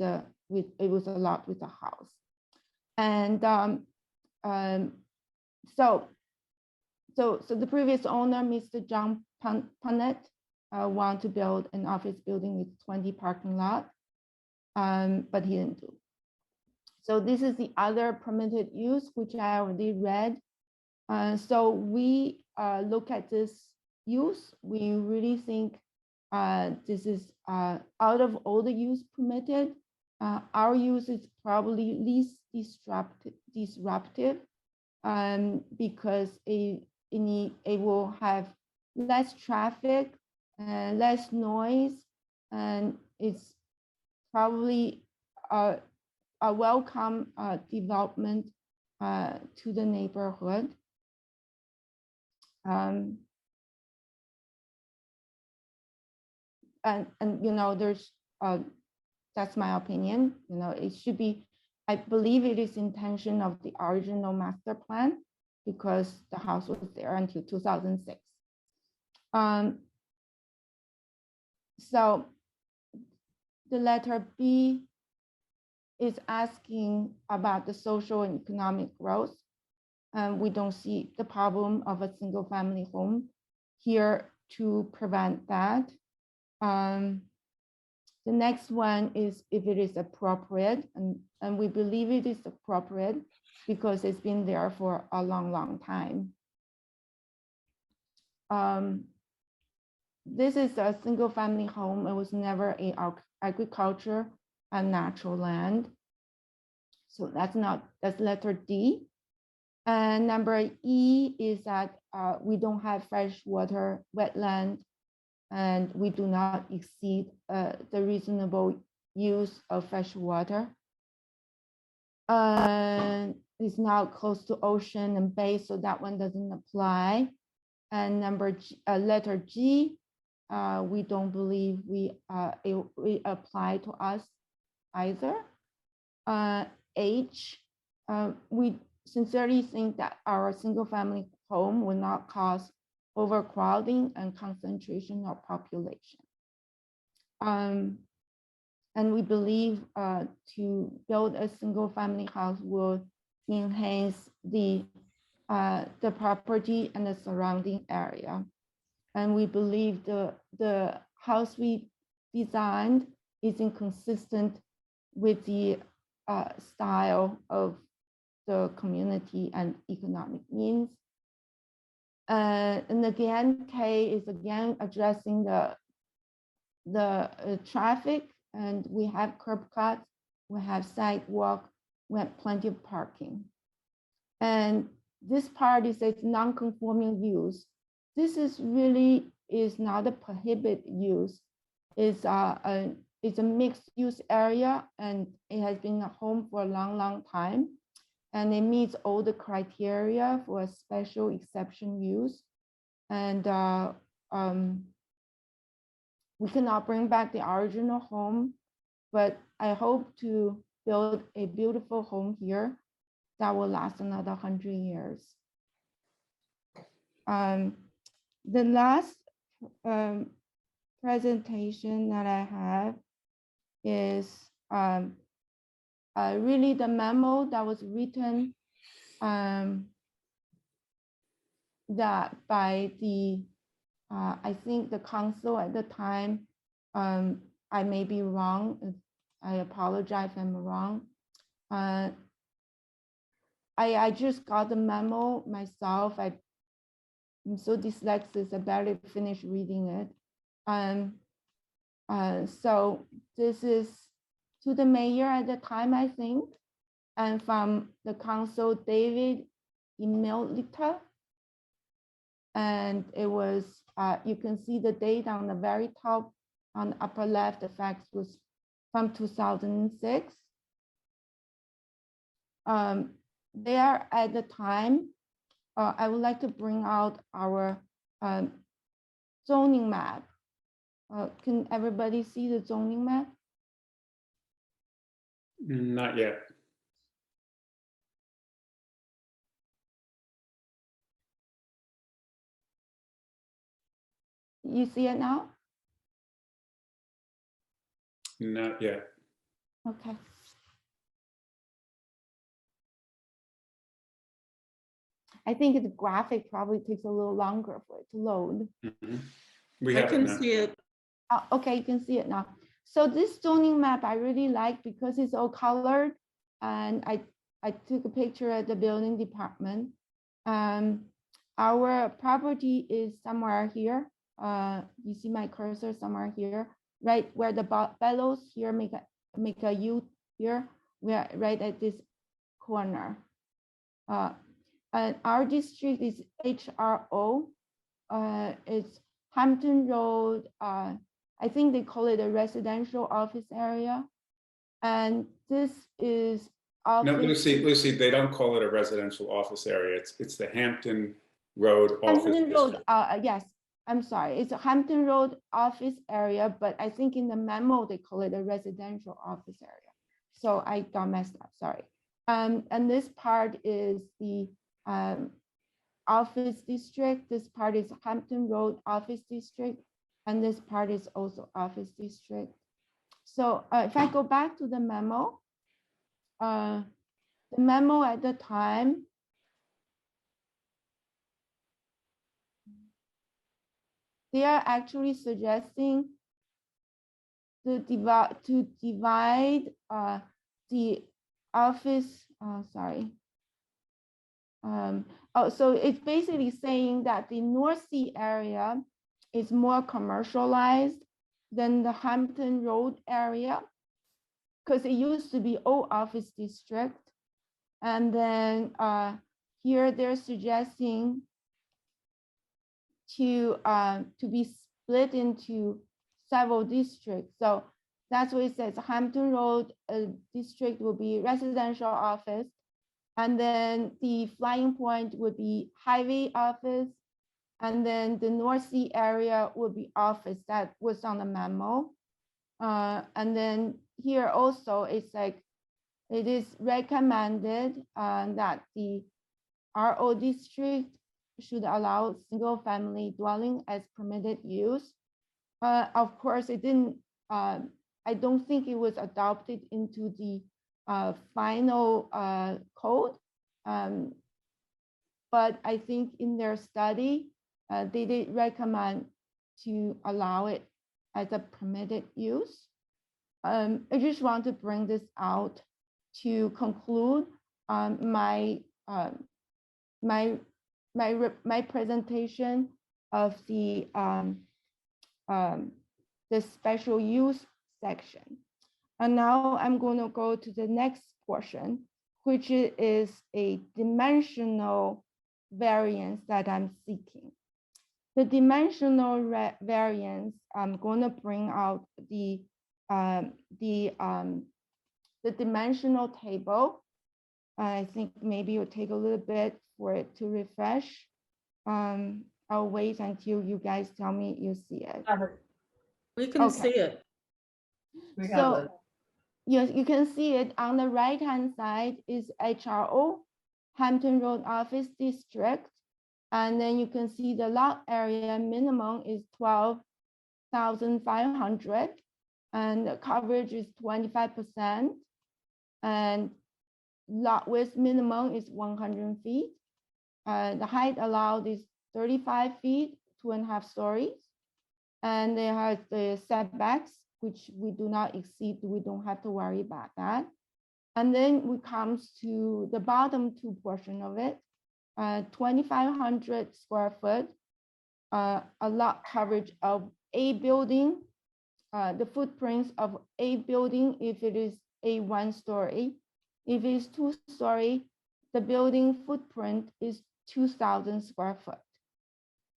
was a lot with a house, and so the previous owner, Mr. John Punnett, wanted to build an office building with 20 parking lot, but he didn't do. So this is the other permitted use, which I already read. So we look at this use, we really think this is out of all the use permitted, our use is probably least disruptive because it will have less traffic, less noise, and it's probably a welcome development to the neighborhood. And you know, there's that's my opinion. You know, it should be, I believe it is intention of the original master plan because the house was there until 2006. So the letter B is asking about the social and economic growth. We don't see the problem of a single family home here to prevent that. The next one is if it is appropriate, and we believe it is appropriate because it's been there for a long time. This is a single family home. It was never a agriculture and natural land. So that's letter D. And number E is that we don't have freshwater wetland and we do not exceed the reasonable use of fresh water. It's not close to ocean and bay, so that one doesn't apply. And letter G, we don't believe it apply to us either. H, we sincerely think that our single family home will not cause overcrowding and concentration of population. And we believe to build a single family house will enhance the property and the surrounding area. And we believe the house we designed is inconsistent with the style of the community and economic needs. And again, K is again addressing the traffic, and we have curb cuts, we have sidewalk, we have plenty of parking. And this part is a non-conforming use. This is not a prohibited use. It's a mixed use area, and it has been a home for a long time. And it meets all the criteria for a special exception use. And we cannot bring back the original home, but I hope to build a beautiful home here that will last another 100 years. The last presentation that I have is really the memo that was written that by the, I think the council at the time, I may be wrong. I apologize if I'm wrong. I just got the memo myself. I'm so dyslexic, I barely finished reading it. So this is to the mayor at the time, I think, and from the council, David Imelita. And it was, you can see the date on the very top, on the upper left, the fax was from 2006. There at the time, I would like to bring out our zoning map. Can everybody see the zoning map? Not yet. You see it now? Not yet. Okay. I think the graphic probably takes a little longer for it to load. Mhm. We I have it can now. see it. Okay, you can see it now. So this zoning map I really like because it's all colored and I took a picture at the building department. Our property is somewhere here. You see my cursor somewhere here, right where the bellows here make a U here. We are right at this corner. And our district is HRO. It's Hampton Road. I think they call it a residential office area. And this is No, office. Lucy, they don't call it a residential office area. It's the Hampton Road office Hampton Road, district. yes, I'm sorry. It's a Hampton Road office area, but I think in the memo, they call it a residential office area. So I got messed up, sorry. And this part is the office district. This part is Hampton Road office district. And this part is also office district. So if I go back to the memo at the time, they are actually suggesting to divide the office. So it's basically saying that the North Sea area is more commercialized than the Hampton Road area, because it used to be old office district. And then here they're suggesting to be split into several districts. So that's what it says. Hampton Road district will be residential office. And then the Flying Point would be highway office. And then the North Sea area would be office. That was on the memo. And then here also, it's like, it is recommended that the RO district should allow single family dwelling as permitted use. Of course, it didn't, I don't think it was adopted into the final code. But I think in their study, they did recommend to allow it as a permitted use. I just want to bring this out to conclude my presentation of the special use section. And now I'm going to go to the next portion, which is a dimensional variance that I'm seeking. The dimensional variance, I'm going to bring out the dimensional table. I think maybe it'll take a little bit for it to refresh. I'll wait until you guys tell me you see it. We can Okay. see it. We have So it. yes, you can see it on the right-hand side is HRO, Hampton Road Office District. And then you can see the lot area minimum is 12,500 and the coverage is 25%. And lot width minimum is 100 feet. The height allowed is 35 feet, 2.5 stories. And they have the setbacks, which we do not exceed. We don't have to worry about that. And then we comes to the bottom two portion of it, 2,500 square foot, a lot coverage of a building, the footprints of a building if it is a 1 story. If it is 2 story, the building footprint is 2,000 square foot.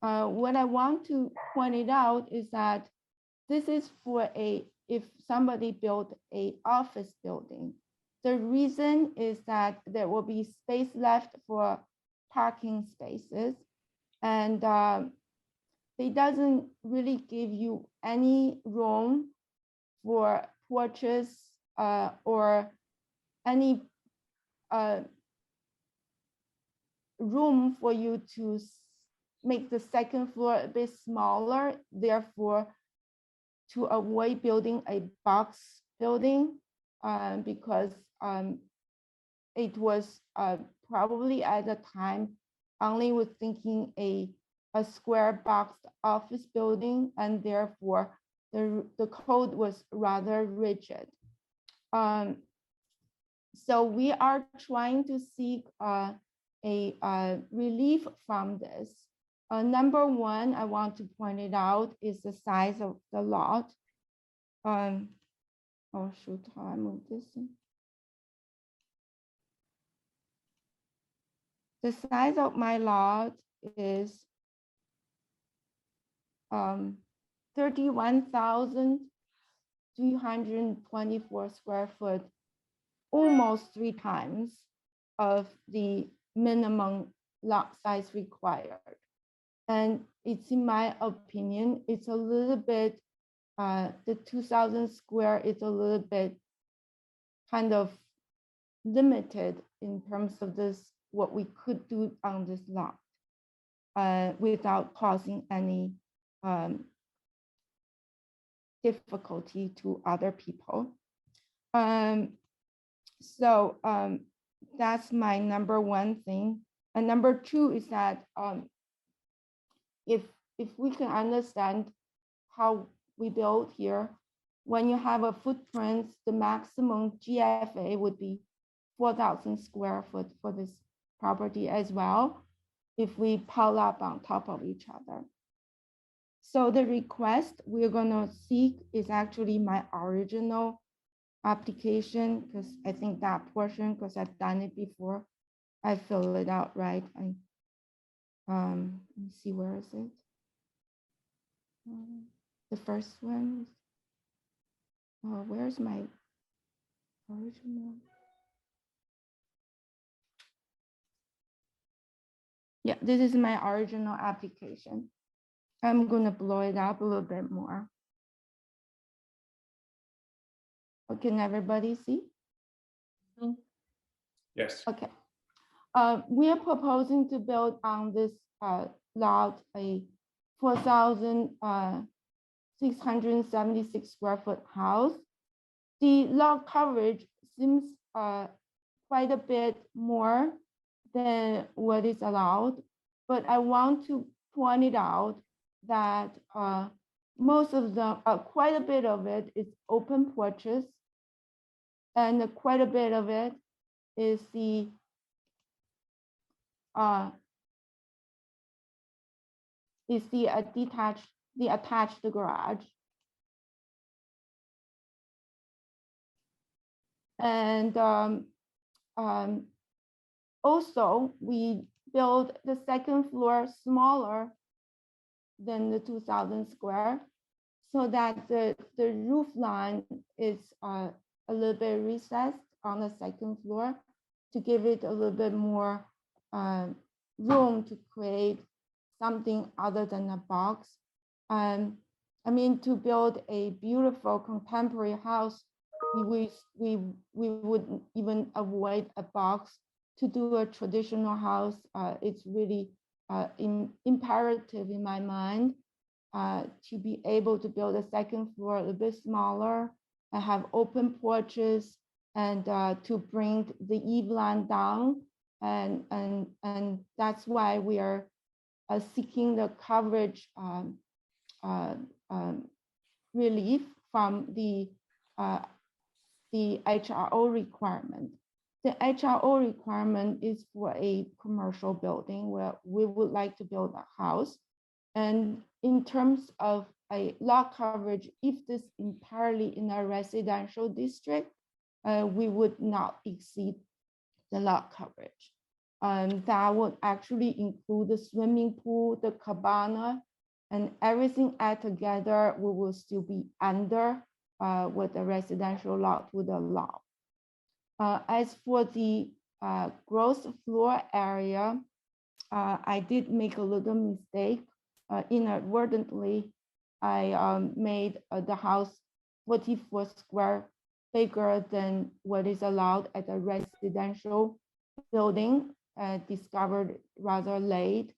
What I want to point it out is that this is for if somebody built a office building. The reason is that there will be space left for parking spaces, and it doesn't really give you any room for porches or any room for you to make the second floor a bit smaller, therefore to avoid building a box building because it was probably at the time only was thinking a square box office building, and therefore the code was rather rigid. So we are trying to seek a relief from this. Number one, I want to point it out is the size of the lot. Oh shoot, how I move this in. The size of my lot is 31,324 square foot, almost 3 times of the minimum lot size required. And it's, in my opinion, it's a little bit, the 2,000 square is a little bit kind of limited in terms of this, what we could do on this lot without causing any difficulty to other people. So that's my number one thing. And number two is that if we can understand how we build here, when you have a footprint, the maximum GFA would be 4,000 square foot for this property as well, if we pile up on top of each other. So the request we're gonna seek is actually my original application, because I think that portion, because I've done it before, I fill it out right. Let me see, where is it? The first one. Where's my original? Yeah, this is my original application. I'm gonna blow it up a little bit more. Can everybody see? Yes. Okay. We are proposing to build on this lot a 4,676 square foot house. The lot coverage seems quite a bit more than what is allowed, but I want to point it out that most of the, quite a bit of it is open porches, and quite a bit of it is the attached garage. And also we build the second floor smaller than the 2,000 square, so that the roof line is a little bit recessed on the second floor to give it a little bit more room to create something other than a box. I mean, to build a beautiful contemporary house, we would even avoid a box. To do a traditional house, it's really imperative in my mind to be able to build a second floor a little bit smaller and have open porches, and to bring the eave line down. And that's why we are seeking the coverage relief from the HRO requirement. The HRO requirement is for a commercial building where we would like to build a house. And in terms of a lot coverage, if this entirely in a residential district, we would not exceed the lot coverage. That would actually include the swimming pool, the cabana, and everything add together, we will still be under what the residential lot would allow. As for the gross floor area, I did make a little mistake. Inadvertently, I made the house 44 square bigger than what is allowed at a residential building, discovered rather late,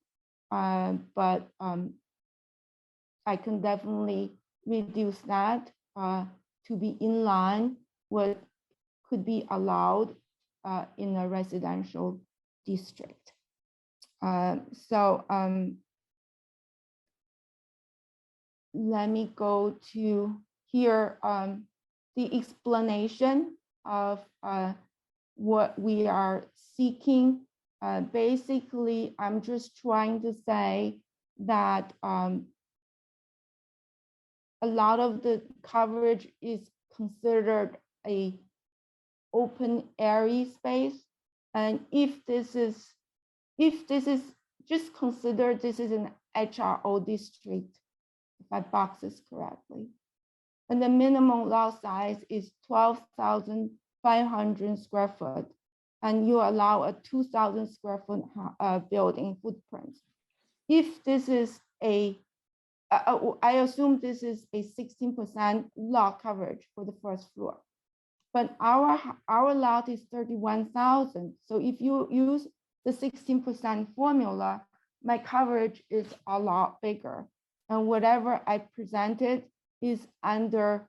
but I can definitely reduce that to be in line with could be allowed in a residential district. Let me go to here, the explanation of what we are seeking. Basically, I'm just trying to say that a lot of the coverage is considered a open area space. And if this is just consider this is an HRO district, if I box this correctly. And the minimum lot size is 12,500 square foot. And you allow a 2,000 square foot building footprint. If this is I assume this is a 16% lot coverage for the first floor. But our lot is 31,000. So if you use the 16% formula, my coverage is a lot bigger. And whatever I presented is under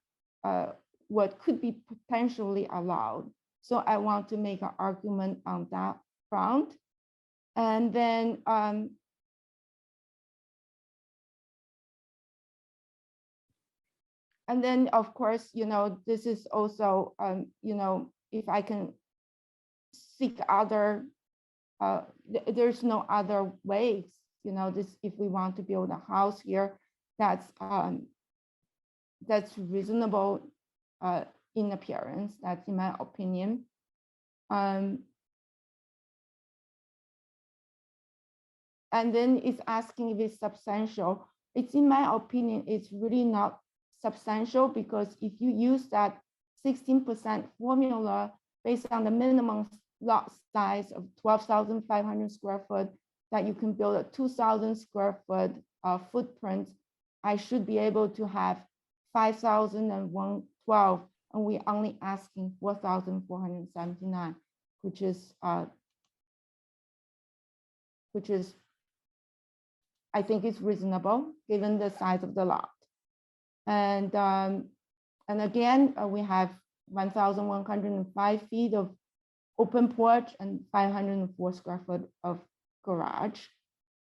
what could be potentially allowed. So I want to make an argument on that front. And then of course, this is also, if I can seek other, there's no other ways, if we want to build a house here, that's reasonable in appearance, that's in my opinion. And then it's asking if it's substantial. It's in my opinion, it's really not substantial, because if you use that 16% formula based on the minimum lot size of 12,500 square foot, that you can build a 2,000 square foot footprint, I should be able to have 5,112, and we're only asking 4,479, which is I think is reasonable given the size of the lot. And again, we have 1,105 feet of open porch and 504 square foot of garage.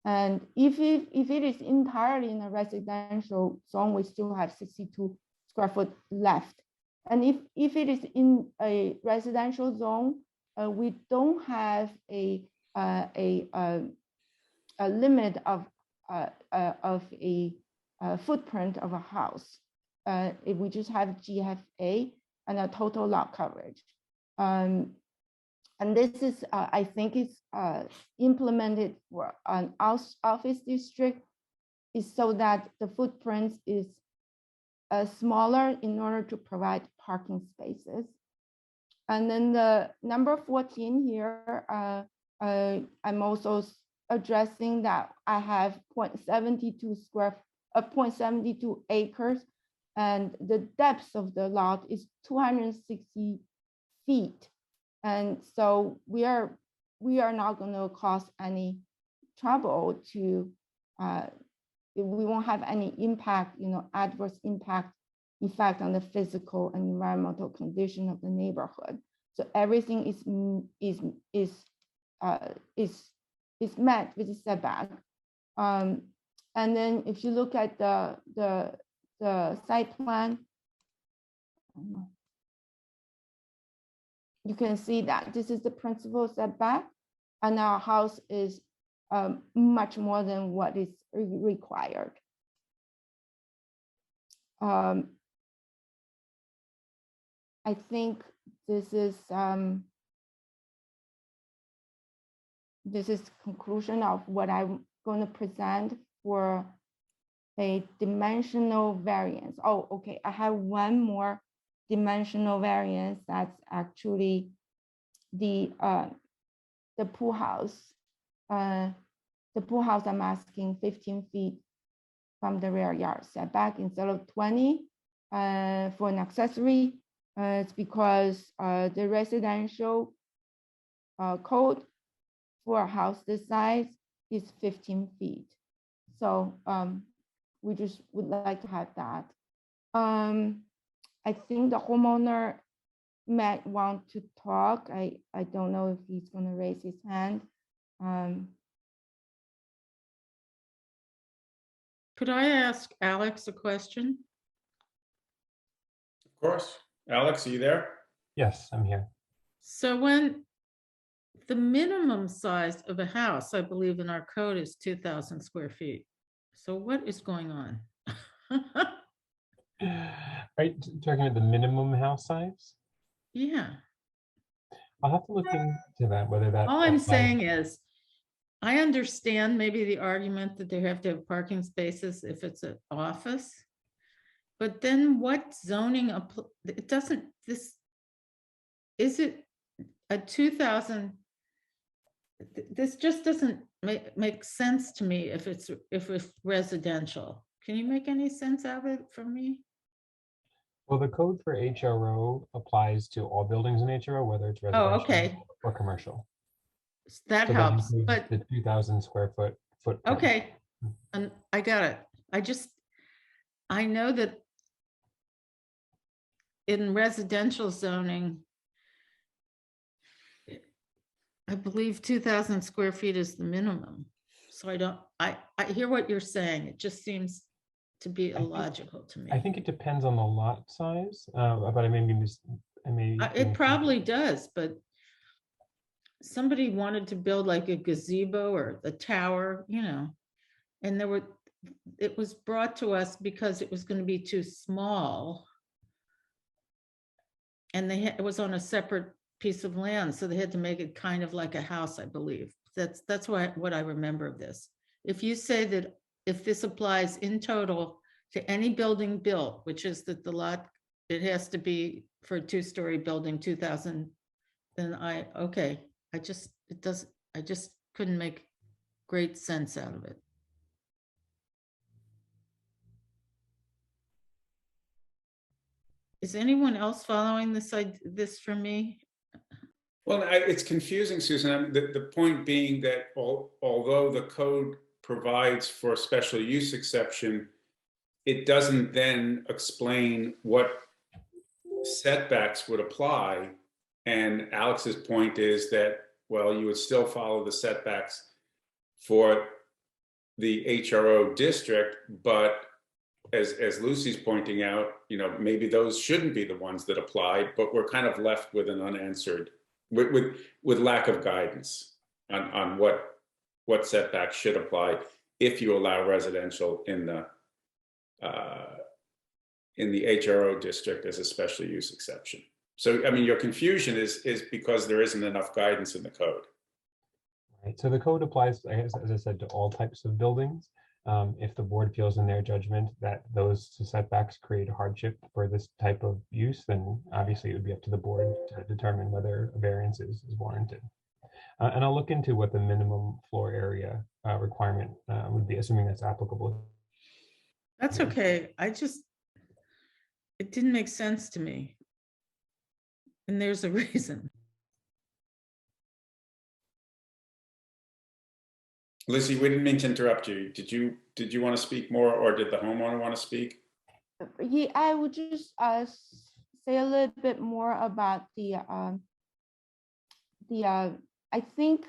And if it is entirely in a residential zone, we still have 62 square foot left. And if it is in a residential zone, we don't have a limit of a footprint of a house. If we just have GFA and a total lot coverage. And this is, I think it's implemented for an office district, is so that the footprint is smaller in order to provide parking spaces. And then the number 14 here, I'm also addressing that I have 0.72 acres, and the depth of the lot is 260 feet. And so we are not going to cause any trouble to, we won't have any impact, adverse impact effect on the physical and environmental condition of the neighborhood. So everything is met with the setback. And then if you look at the site plan, you can see that this is the principal setback, and our house is much more than what is required. I think this is conclusion of what I'm going to present for a dimensional variance. Oh, okay, I have one more dimensional variance. That's actually the pool house. The pool house, I'm asking 15 feet from the rear yard setback instead of 20 for an accessory. It's because the residential code for a house this size is 15 feet. So we just would like to have that. I think the homeowner might want to talk. I don't know if he's going to raise his hand. Could I ask Alex a question? Of course. Alex, are you there? Yes, I'm here. So when the minimum size of a house, I believe in our code is 2,000 square feet. So what is going on? Right, talking about the minimum house size? Yeah, I'll have to look into that, whether that. all I'm applies. saying is, I understand maybe the argument that they have to have parking spaces if it's an office. But then what zoning, it doesn't, this, is it a 2,000? This just doesn't make sense to me if it's residential. Can you make any sense of it for me? Well, the code for HRO applies to all buildings in HRO, whether it's Oh, residential okay, or commercial. that So helps, includes but, the 2,000 square foot footprint. okay, and I got it. I know that in residential zoning, I believe 2,000 square feet is the minimum. So I hear what you're saying. It just seems to be illogical to I me. think it depends on the lot size, but I may be It probably does, but somebody wanted to build like a gazebo or the tower, and it was brought to us because it was going to be too small. And it was on a separate piece of land, so they had to make it kind of like a house, I believe. That's what I remember of this. If you say that if this applies in total to any building built, which is that the lot, it has to be for a 2-story building, 2,000, then I just couldn't make great sense out of it. Is anyone else following this for me? Well, it's confusing, Susan. The point being that although the code provides for a special use exception, it doesn't then explain what setbacks would apply. And Alex's point is that, well, you would still follow the setbacks for the HRO district, but as Lucy's pointing out, maybe those shouldn't be the ones that apply, but we're kind of left with an unanswered, with lack of guidance on what setbacks should apply if you allow residential in the HRO district as a special use exception. So, I mean, your confusion is because there isn't enough guidance in the code. Right. So the code applies, I guess, as I said, to all types of buildings. If the board feels in their judgment that those setbacks create a hardship for this type of use, then obviously it would be up to the board to determine whether a variance is warranted. And I'll look into what the minimum floor area requirement would be, assuming that's applicable. That's okay. It didn't make sense to me. And there's a reason. Lizzie, we didn't mean to interrupt you. Did you want to speak more, or did the homeowner want to speak? Yeah, I would just say a little bit more about I think,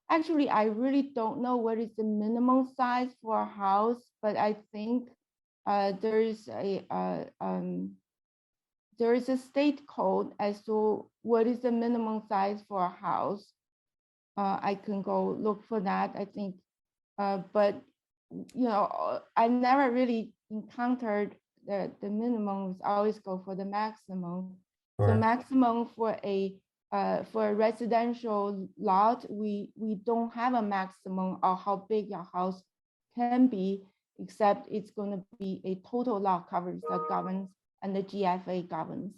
actually, I really don't know what is the minimum size for a house, but I think there is a state code as to what is the minimum size for a house. I can go look for that, I think, but I never really encountered the minimums. I always go for the maximum. Sure. So maximum for a residential lot, we don't have a maximum of how big your house can be, except it's going to be a total lot coverage that governs, and the GFA governs.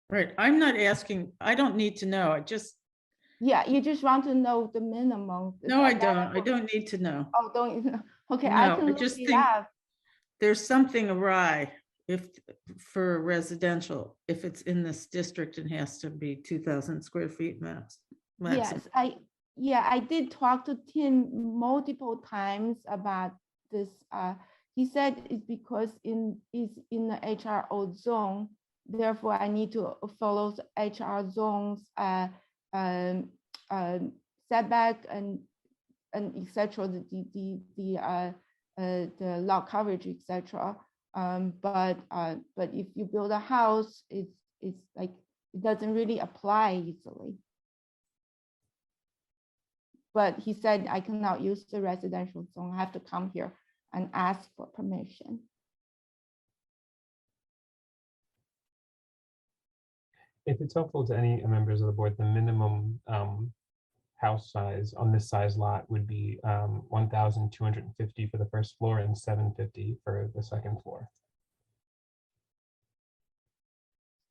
Right. I'm not asking, I don't need to know. Yeah, you just want to know the minimum. No, I don't. I don't need to know. Oh, don't you know? Okay, I No, can I look just it think up. there's something awry for residential, if it's in this district, it has to be 2,000 square feet max. maximum. Yes, I did talk to Tim multiple times about this. He said it's because it's in the HRO zone. Therefore, I need to follow the HR zones setback and etc. The lot coverage, etc. But if you build a house, it's like it doesn't really apply easily. But he said I cannot use the residential zone. I have to come here and ask for permission. If it's helpful to any members of the board, the minimum house size on this size lot would be 1,250 for the first floor and 750 for the second floor.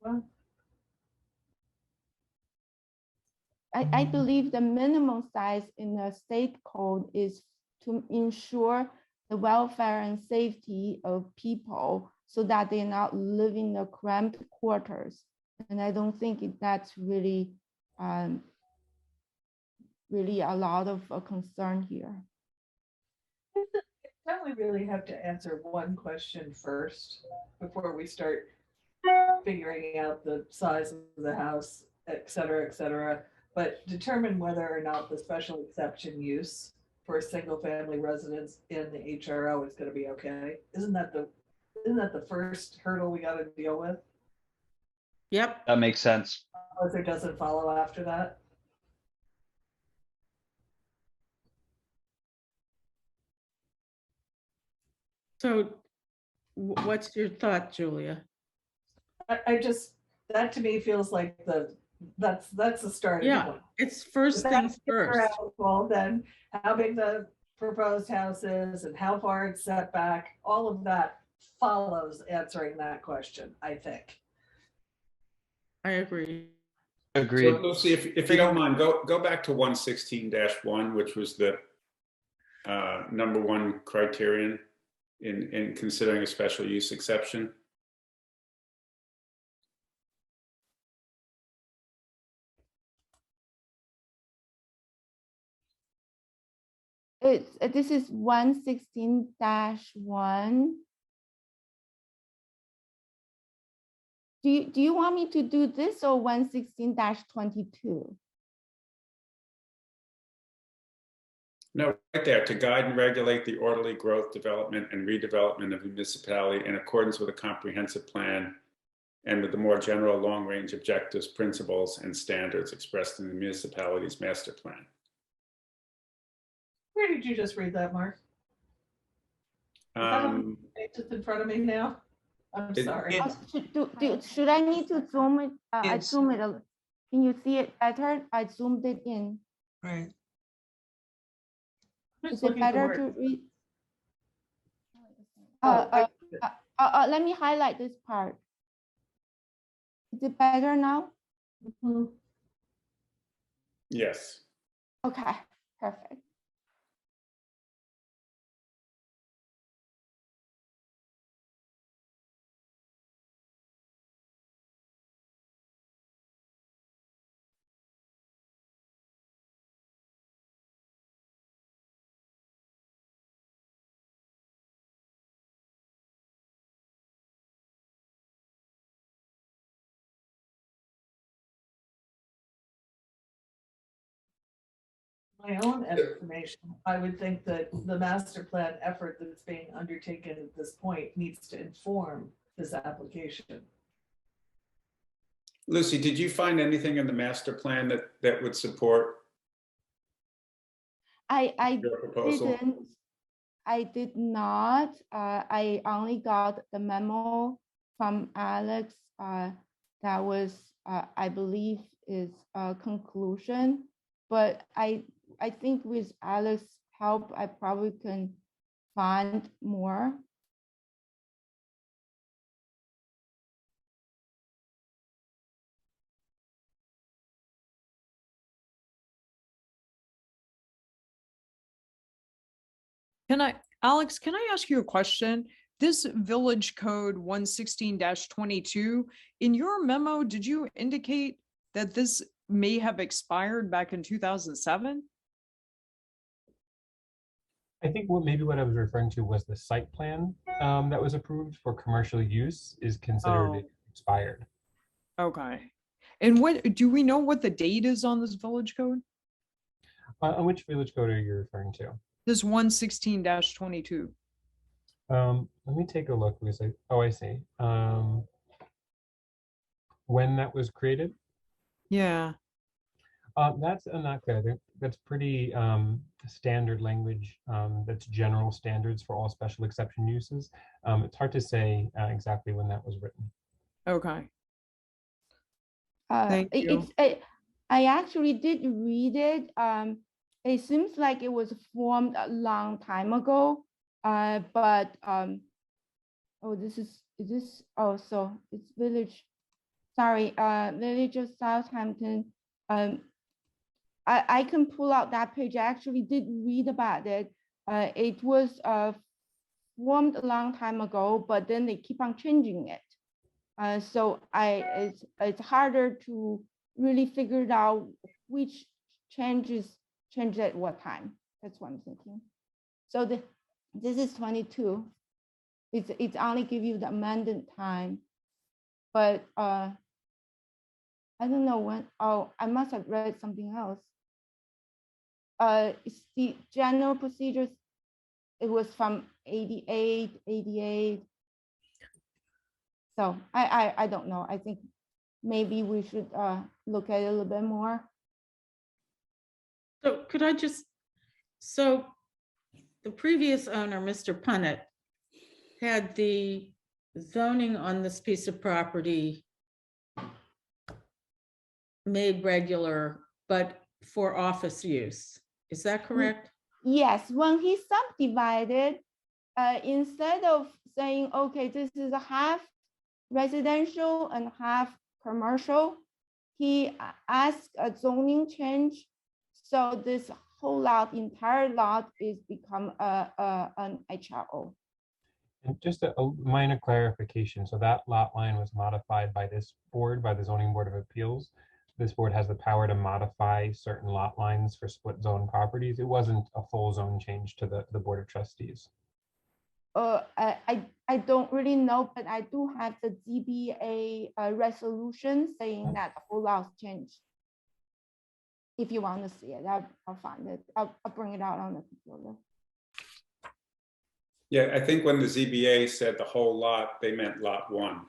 Well, I believe the minimum size in the state code is to ensure the welfare and safety of people so that they're not living in the cramped quarters. And I don't think that's really, really a lot of concern here. don't we really have to answer one question first before we start figuring out the size of the house, et cetera, but determine whether or not the special exception use for a single family residence in the HRO is going to be okay? Isn't that the first hurdle we got to deal with? Yep. That makes sense. Or if it doesn't follow after that? So what's your thought, Julia? I just, that to me feels like that's the starting Yeah, point. it's first things first. Well, then how big the proposed house is and how far it's set back, all of that follows answering that question, I think. I agree. Agreed. So Lucy, if you don't mind, go back to 116-1, which was the number one criterion in considering a special use exception. This is 116-1. Do you want me to do this or 116-22? No, right there, to guide and regulate the orderly growth, development, and redevelopment of the municipality in accordance with a comprehensive plan and with the more general long-range objectives, principles, and standards expressed in the municipality's master plan. Where did you just read that, Mark? It's just in front of me now. I'm sorry. Should I need to zoom it? I It's- zoom it. Can you see it better? I zoomed it in. Right. I'm Is just it looking for better where- to read? Oh, Let me highlight this part. Is it better now? mhm. Yes. Okay, perfect. My own estimation, I would think that the master plan effort that's being undertaken at this point needs to inform this application. Lucy, did you find anything in the master plan that would support I your proposal? didn't. I did not. I only got the memo from Alex. That was, I believe, is a conclusion. But I think with Alex's help, I probably can find more. Alex, can I ask you a question? This Village Code 116-22, in your memo, did you indicate that this may have expired back in 2007? I think what I was referring to was the site plan that was approved for commercial use is considered expired. Okay. And what, do we know what the date is on this Village Code? On which village code are you referring to? This 116-22. Let me take a look because I see. when that was created. Yeah. That's not clear. I think that's pretty standard language. That's general standards for all special exception uses. It's hard to say exactly when that was written. Okay. Thank you. I actually did read it. It seems like it was formed a long time ago. But oh, so it's Village. Sorry, Village of Southampton. I can pull out that page. I actually did read about it. It was formed a long time ago, but then they keep on changing it. So it's harder to really figure it out which changes changed at what time. That's what I'm thinking. So this is 22. It's only give you the amended time, but I don't know when. Oh, I must have read something else. It's the general procedures. It was from 88. So I don't know. I think maybe we should look at it a little bit more. So could I just, so the previous owner, Mr. Punnett, had the zoning on this piece of property made regular, but for office use. Is that correct? Yes, when he subdivided, instead of saying, okay, this is a half residential and half commercial, he asked a zoning change. So this whole lot, entire lot is become an HRO. And just a minor clarification. So that lot line was modified by this board, by the Zoning Board of Appeals. This board has the power to modify certain lot lines for split zone properties. It wasn't a full zone change to the Board of Trustees. I don't really know, but I do have the ZBA resolution saying that the whole lot changed. If you want to see it, I'll find it. I'll bring it out on the computer. Yeah, I think when the ZBA said the whole lot, they meant lot one.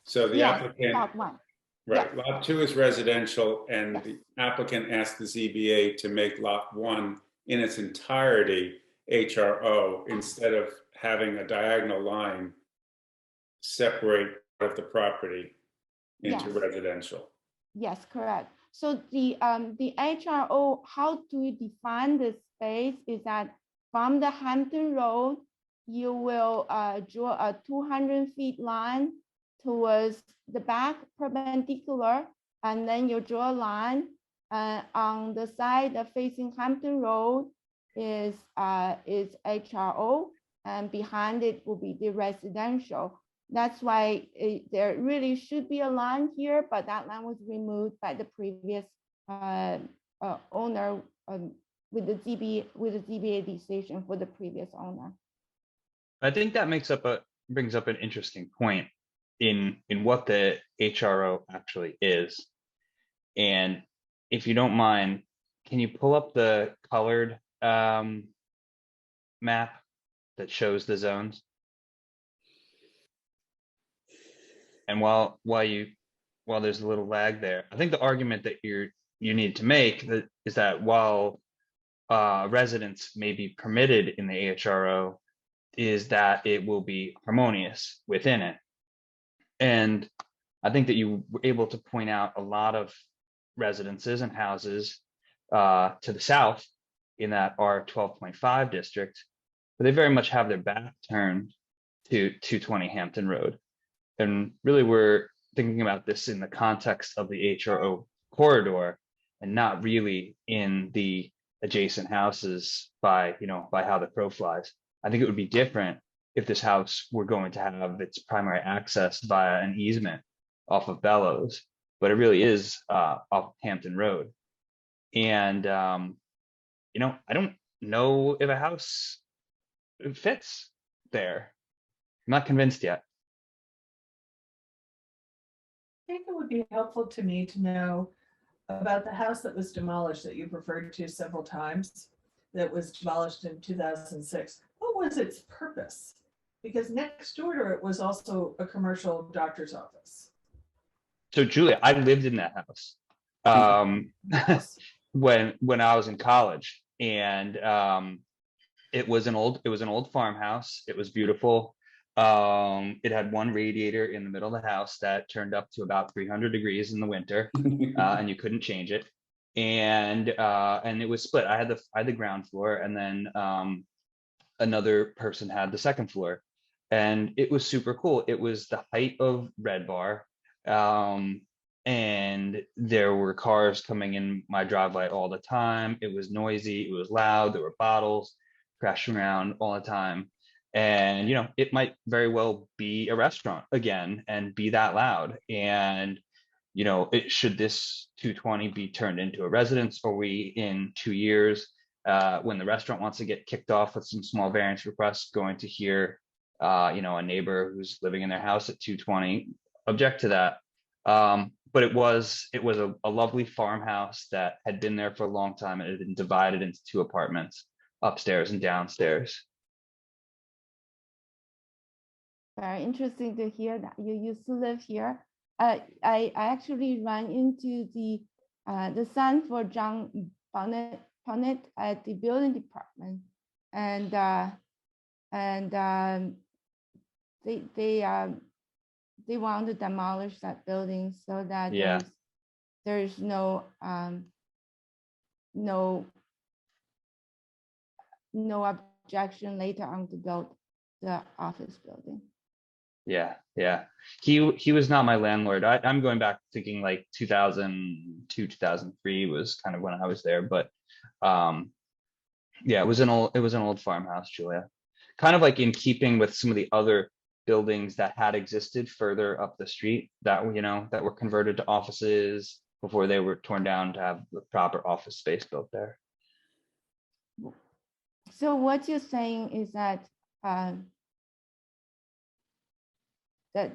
So the applicant, Lot one. right, yeah. lot two is residential, and the applicant asked the ZBA to make lot one in its entirety HRO instead of having a diagonal line separate part of the property into Yes. residential. Yes, correct. So the HRO, how do you define the space is that from the Hampton Road, you will draw a 200 feet line towards the back perpendicular, and then you draw a line on the side that facing Hampton Road is HRO, and behind it will be the residential. That's why there really should be a line here, but that line was removed by the previous owner with the ZBA decision for the previous owner. I think that brings up an interesting point in what the HRO actually is. And if you don't mind, can you pull up the colored map that shows the zones? And while there's a little lag there, I think the argument that you need to make is that while residents may be permitted in the HRO, is that it will be harmonious within it. And I think that you were able to point out a lot of residences and houses to the south in that R12.5 district, but they very much have their back turned to 220 Hampton Road. And really we're thinking about this in the context of the HRO corridor and not really in the adjacent houses by how the crow flies. I think it would be different if this house were going to have its primary access via an easement off of Bellows, but it really is off Hampton Road. And, I don't know if a house fits there. I'm not convinced yet. I think it would be helpful to me to know about the house that was demolished that you've referred to several times, that was demolished in 2006. What was its purpose? Because next door to it was also a commercial doctor's office. So Julia, I lived in that house when I was in college, and it was an old farmhouse. It was beautiful. It had one radiator in the middle of the house that turned up to about 300 degrees in the winter, and you couldn't change it. And it was split. I had the ground floor, and then another person had the second floor, and it was super cool. It was the height of Red Bar, and there were cars coming in my driveway all the time. It was noisy, it was loud, there were bottles crashing around all the time. And it might very well be a restaurant again and be that loud. And should this 220 be turned into a residence? Or we in 2 years, when the restaurant wants to get kicked off with some small variance requests, going to hear a neighbor who's living in their house at 220 object to that? But it was a lovely farmhouse that had been there for a long time, and it had been divided into 2 apartments, upstairs and downstairs. Very interesting to hear that you used to live here. I actually ran into the son for John Bonnet at the building department, and they want to demolish that building so that there's no objection later on to build the office building. Yeah. He was not my landlord. I'm going back thinking like 2002, 2003 was kind of when I was there. But it was an old farmhouse, Julia. Kind of like in keeping with some of the other buildings that had existed further up the street that were converted to offices before they were torn down to have the proper office space built there. So what you're saying is that that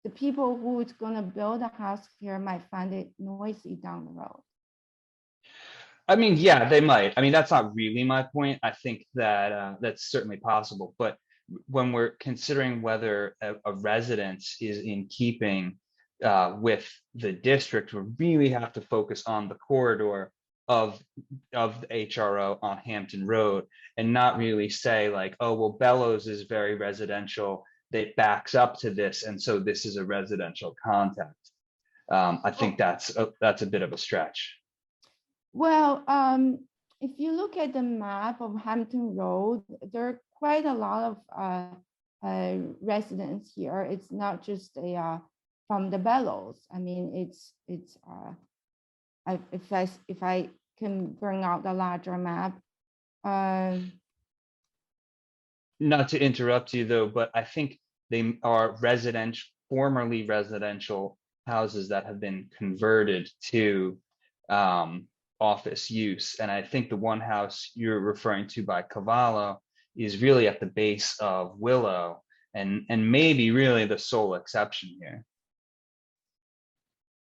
the people who is going to build a house here might find it noisy down the road. I mean, yeah, they might. I mean, that's not really my point. I think that that's certainly possible. But when we're considering whether a residence is in keeping with the district, we really have to focus on the corridor of the HRO on Hampton Road, and not really say like, oh, well, Bellows is very residential, that backs up to this, and so this is a residential context. I think that's a bit of a stretch. Well, if you look at the map of Hampton Road, there are quite a lot of residents here. It's not just from the Bellows. I mean, it's if I can bring out the larger map. Not to interrupt you though, but I think they are formerly residential houses that have been converted to office use. And I think the one house you're referring to by Cavallo is really at the base of Willow, and maybe really the sole exception here.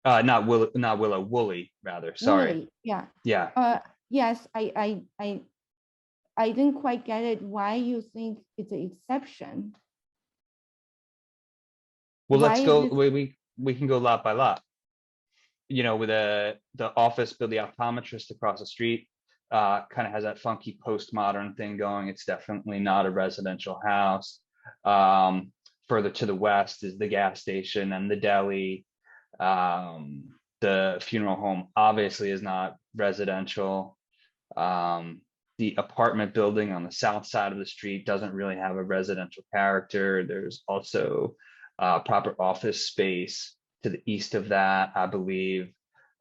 Not Willow, Woolley rather. Sorry. Woolley, yeah. Yeah. Yes, I didn't quite get it. Why you think it's an exception? Well, let's go. We can go lot by lot. With the office, Bill, the optometrist across the street, kind of has that funky postmodern thing going. It's definitely not a residential house. Further to the west is the gas station and the deli. The funeral home obviously is not residential. The apartment building on the south side of the street doesn't really have a residential character. There's also proper office space to the east of that, I believe.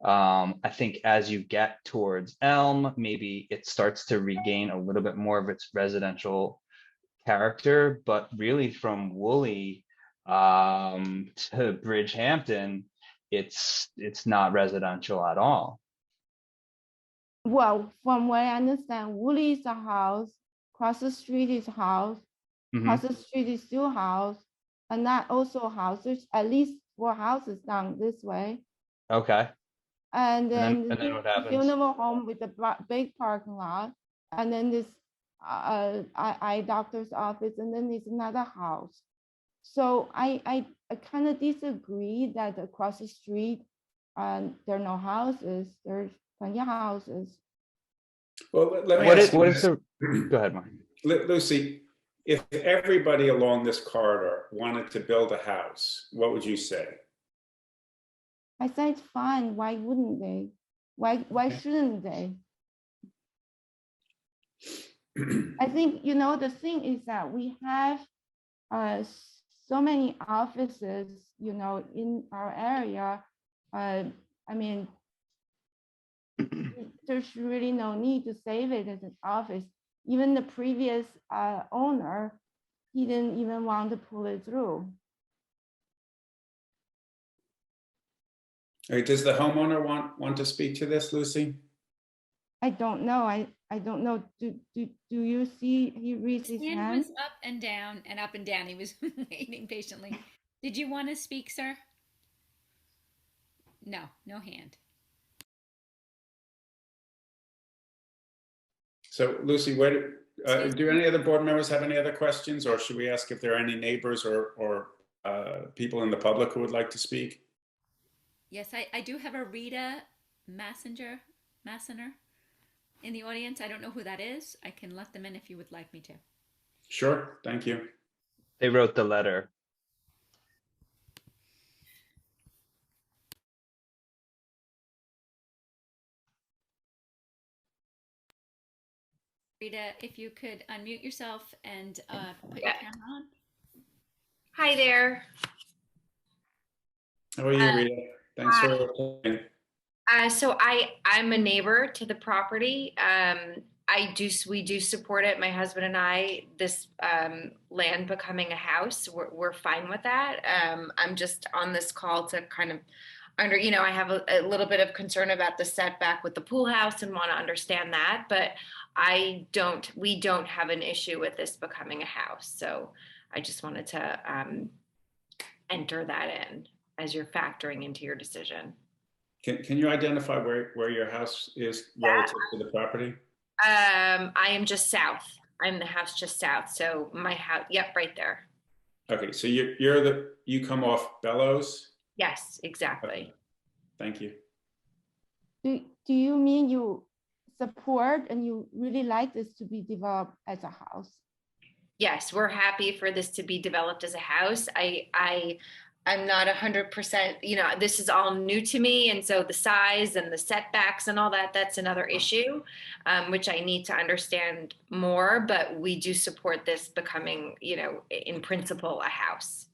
I think as you get towards Elm, maybe it starts to regain a little bit more of its residential character, but really from Woolley to Bridgehampton, it's not residential at all. Well, from what I understand, Woolley is a house, across the street is a house, across the street is still a house, and that also houses, at least 4 houses down this way. Okay. And then what happens? funeral home with a big parking lot, and then this eye doctor's office, and then there's another house. So I kind of disagree that across the street, there are no houses. There's plenty of houses. Well, let me What ask is, what you is the, go ahead, Mark. Lucy, if everybody along this corridor wanted to build a house, what would you say? I said it's fine. Why wouldn't they? Why Okay. shouldn't they? I think, you know, the thing is that we have so many offices, you know, in our area. I mean, there's really no need to save it as an office. Even the previous owner, he didn't even want to pull it through. All right, does the homeowner want to speak to this, Lucy? I don't know. I don't know. Do you see he raised his Hand hand? was up and down and up and down. He was waiting patiently. Did you want to speak, sir? No, no hand. So Lucy, do any other board members have any other questions, or should we ask if there are any neighbors or people in the public who would like to speak? Yes, I do have a Rita Massener in the audience. I don't know who that is. I can let them in if you would like me to. Sure, thank you. They wrote the letter. Rita, if you could unmute yourself and put your camera on. Hi there. How are you, Rita? Thanks for coming. So I'm a neighbor to the property. We do support it. My husband and I, this land becoming a house, we're fine with that. I'm just on this call to kind of I have a little bit of concern about the setback with the pool house and want to understand that, but we don't have an issue with this becoming a house. So I just wanted to enter that in as you're factoring into your decision. Can you identify where your house is relative to the property? I am just south. I'm the house just south. So my house, yep, right there. Okay, so you come off Bellows? Yes, exactly. Okay. Thank you. Do you mean you support and you really like this to be developed as a house? Yes, we're happy for this to be developed as a house. I'm not 100%, this is all new to me. And so the size and the setbacks and all that's another issue, which I need to understand more, but we do support this becoming, in principle, a house.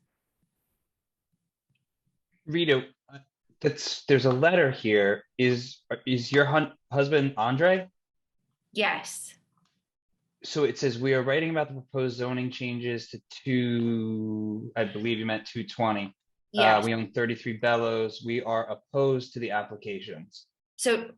Rita, there's a letter here. Is your husband Andre? Yes. So it says, we are writing about the proposed zoning changes to I believe you meant 220. Yes. We own 33 Bellows. We are opposed to the applications. So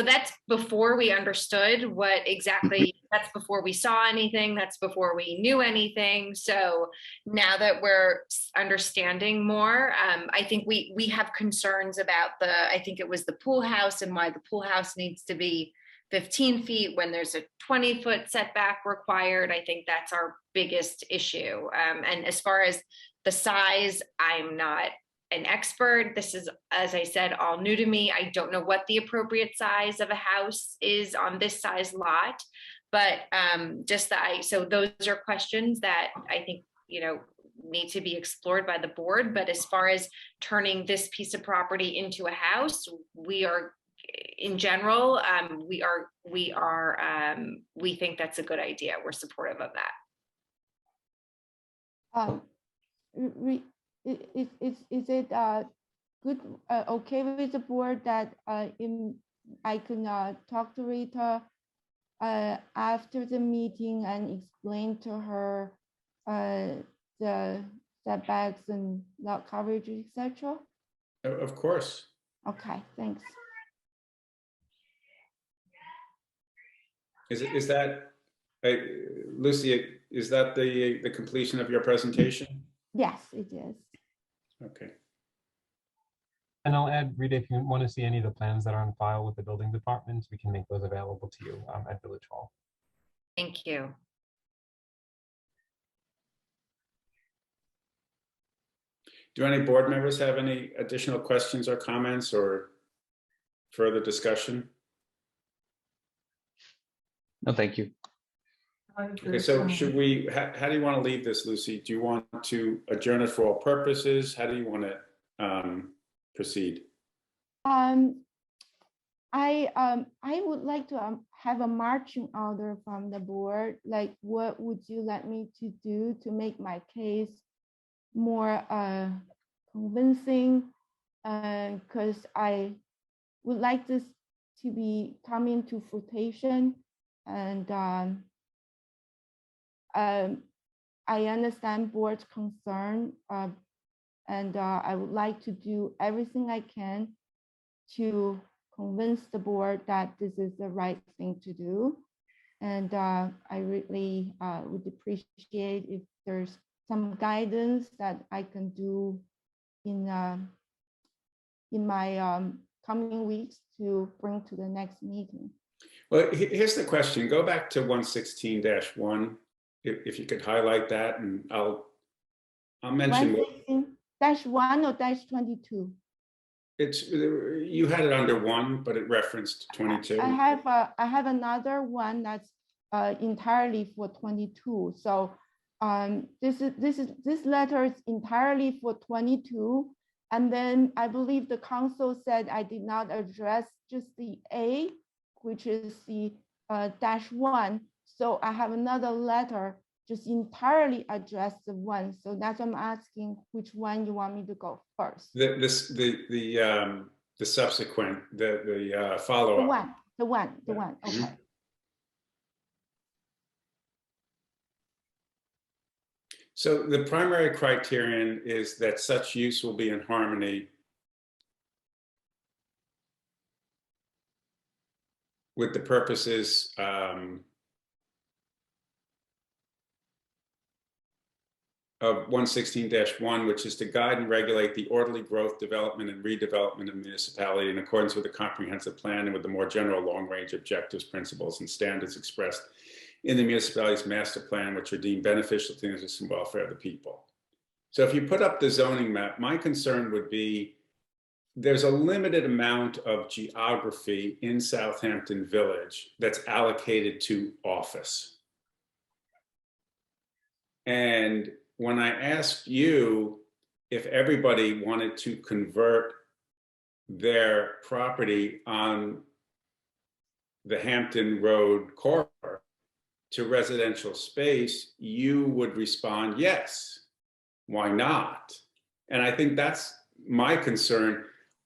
that's before we understood what exactly, that's before we saw anything, that's before we knew anything. So now that we're understanding more, I think we have concerns about I think it was the pool house and why the pool house needs to be 15 feet when there's a 20-foot setback required. I think that's our biggest issue. And as far as the size, I'm not an expert. This is, as I said, all new to me. I don't know what the appropriate size of a house is on this size lot, but so those are questions that I think, need to be explored by the board. But as far as turning this piece of property into a house, we are, in general, we think that's a good idea. We're supportive of that. Is it good, okay with the board that I can talk to Rita after the meeting and explain to her the setbacks and lot coverage, etc.? Of course. Okay, thanks. Is that Lucy? Is that the completion of your presentation? Yes, it is. Okay. And I'll add, Rita, if you want to see any of the plans that are on file with the building departments, we can make those available to you at Village Hall. Thank you. Do any board members have any additional questions or comments or further discussion? No, thank you. Okay, so should we, how do you want to leave this, Lucy? Do you want to adjourn it for all purposes? How do you want to proceed? I would like to have a marching order from the board. Like, what would you like me to do to make my case more convincing? Because I would like this to be coming to fruition, and I understand board's concern, and I would like to do everything I can to convince the board that this is the right thing to do. And I really would appreciate if there's some guidance that I can do in my coming weeks to bring to the next meeting. Well, here's the question. Go back to 116-1, if you could highlight that, and I'll mention what 116-1 or -22? it's. You had it under 1, but it referenced 22. I have another one that's entirely for 22. So this letter is entirely for 22. And then I believe the council said I did not address just the A, which is the -1. So I have another letter just entirely address the 1. So that's what I'm asking, which one you want me to go first? The subsequent, the follow-up. The one, okay. So the primary criterion is that such use will be in harmony with the purposes of 116-1, which is to guide and regulate the orderly growth, development, and redevelopment of the municipality in accordance with the comprehensive plan and with the more general long-range objectives, principles, and standards expressed in the municipality's master plan, which are deemed beneficial to the interest and welfare of the people. So if you put up the zoning map, my concern would be there's a limited amount of geography in Southampton Village that's allocated to office. And when I asked you if everybody wanted to convert their property on the Hampton Road corridor to residential space, you would respond, yes, why not? And I think that's my concern.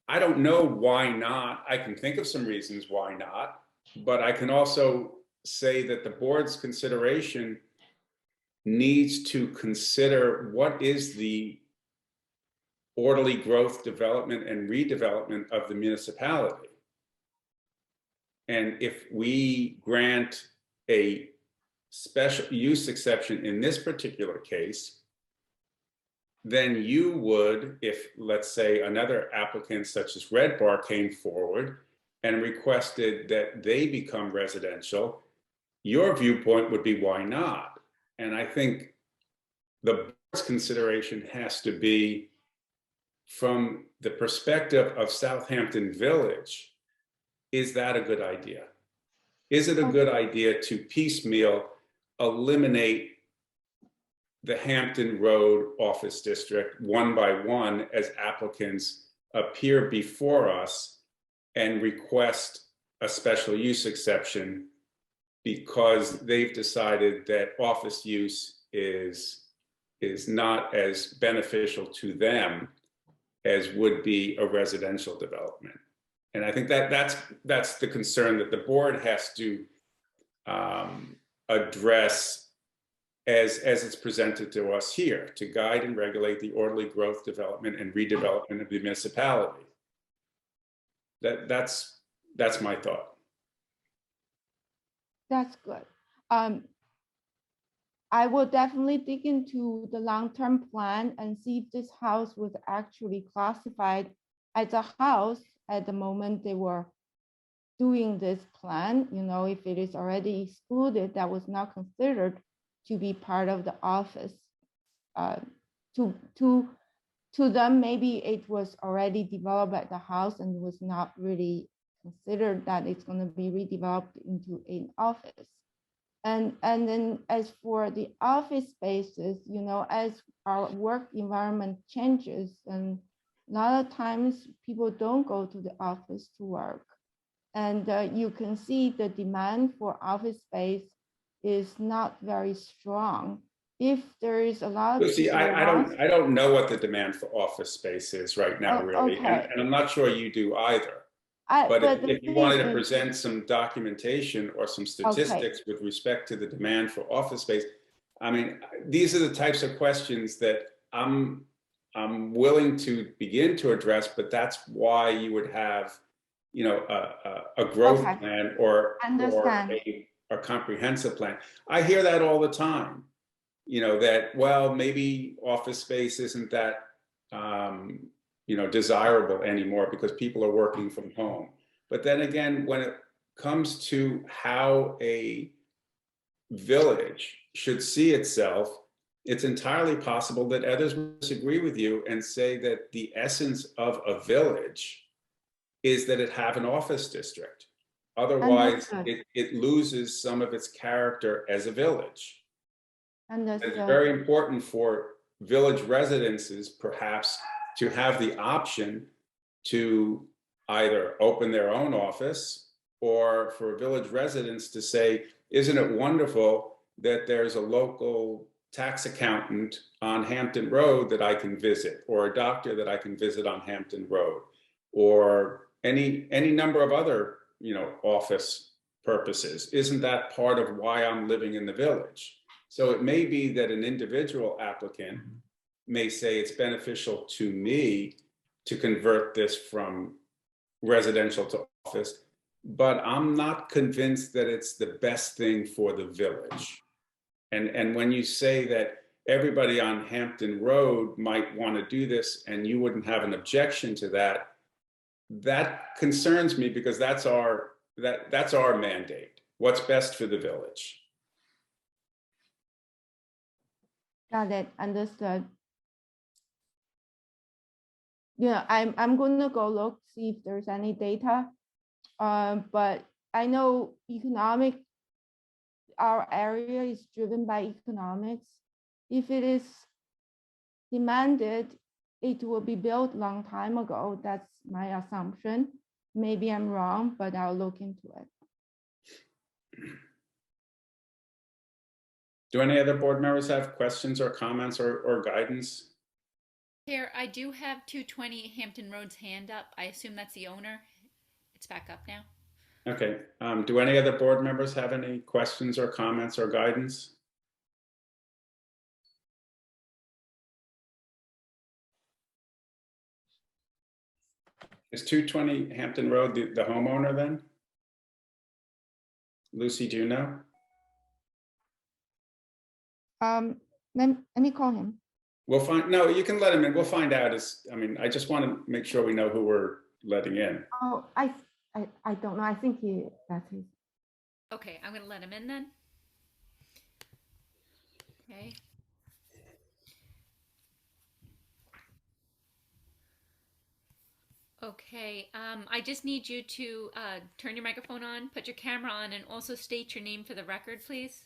I don't know why not. I can think of some reasons why not, but I can also say that the board's consideration needs to consider what is the orderly growth, development, and redevelopment of the municipality. And if we grant a special use exception in this particular case, then you would, if let's say another applicant such as Red Bar came forward and requested that they become residential, your viewpoint would be, why not? And I think the board's consideration has to be from the perspective of Southampton Village. Is that a good idea? Is it a good idea to piecemeal eliminate the Hampton Road office district one by one as applicants appear before us and request a special use exception because they've decided that office use is not as beneficial to them as would be a residential development? And I think that's the concern that the board has to address as it's presented to us here, to guide and regulate the orderly growth, development, and redevelopment of the municipality. That's my thought. That's good. I will definitely dig into the long-term plan and see if this house was actually classified as a house at the moment they were doing this plan. You know, if it is already excluded, that was not considered to be part of the office. To to them, maybe it was already developed at the house and was not really considered that it's going to be redeveloped into an office. And then as for the office spaces, you know, as our work environment changes, and a lot of times people don't go to the office to work. And you can see the demand for office space is not very strong. If there is a lot of Lucy, people I don't know what the demand for office space is right now, Oh, really, okay. and I'm not sure you do either. But if you wanted to present some documentation or some statistics with respect to the demand for office space, I mean, these are the types of questions that I'm willing to begin to address, but that's why you would have, you know, a growth Okay. plan or Understand. a comprehensive plan. I hear that all the time, you know, that, well, maybe office space isn't that, you know, desirable anymore because people are working from home. But then again, when it comes to how a village should see itself, it's entirely possible that others will disagree with you and say that the essence of a village is that it have an office district. Otherwise, Understood. it loses some of its character as a village. Understood. It's very important for village residences, perhaps, to have the option to either open their own office or for village residents to say, isn't it wonderful that there's a local tax accountant on Hampton Road that I can visit, or a doctor that I can visit on Hampton Road, or any number of other, you know, office purposes. Isn't that part of why I'm living in the village? So it may be that an individual applicant may say it's beneficial to me to convert this from residential to office, but I'm not convinced that it's the best thing for the village. And when you say that everybody on Hampton Road might want to do this and you wouldn't have an objection to that, that concerns me because that's our mandate. What's best for the village? Got it. Understood. Yeah, I'm going to go look, see if there's any data. But I know our area is driven by economics. If it is demanded, it will be built long time ago. That's my assumption. Maybe I'm wrong, but I'll look into it. Do any other board members have questions or comments or guidance? Chair, I do have 220 Hampton Road's hand up. I assume that's the owner. It's back up now. Okay. Do any other board members have any questions or comments or guidance? Is 220 Hampton Road the homeowner then? Lucy, do you know? Let me call him. We'll find, no, you can let him in. We'll find out. I mean, I just want to make sure we know who we're letting in. Oh, I don't know. I think that's his. Okay, I'm going to let him in then. Okay. Okay, I just need you to turn your microphone on, put your camera on, and also state your name for the record, please.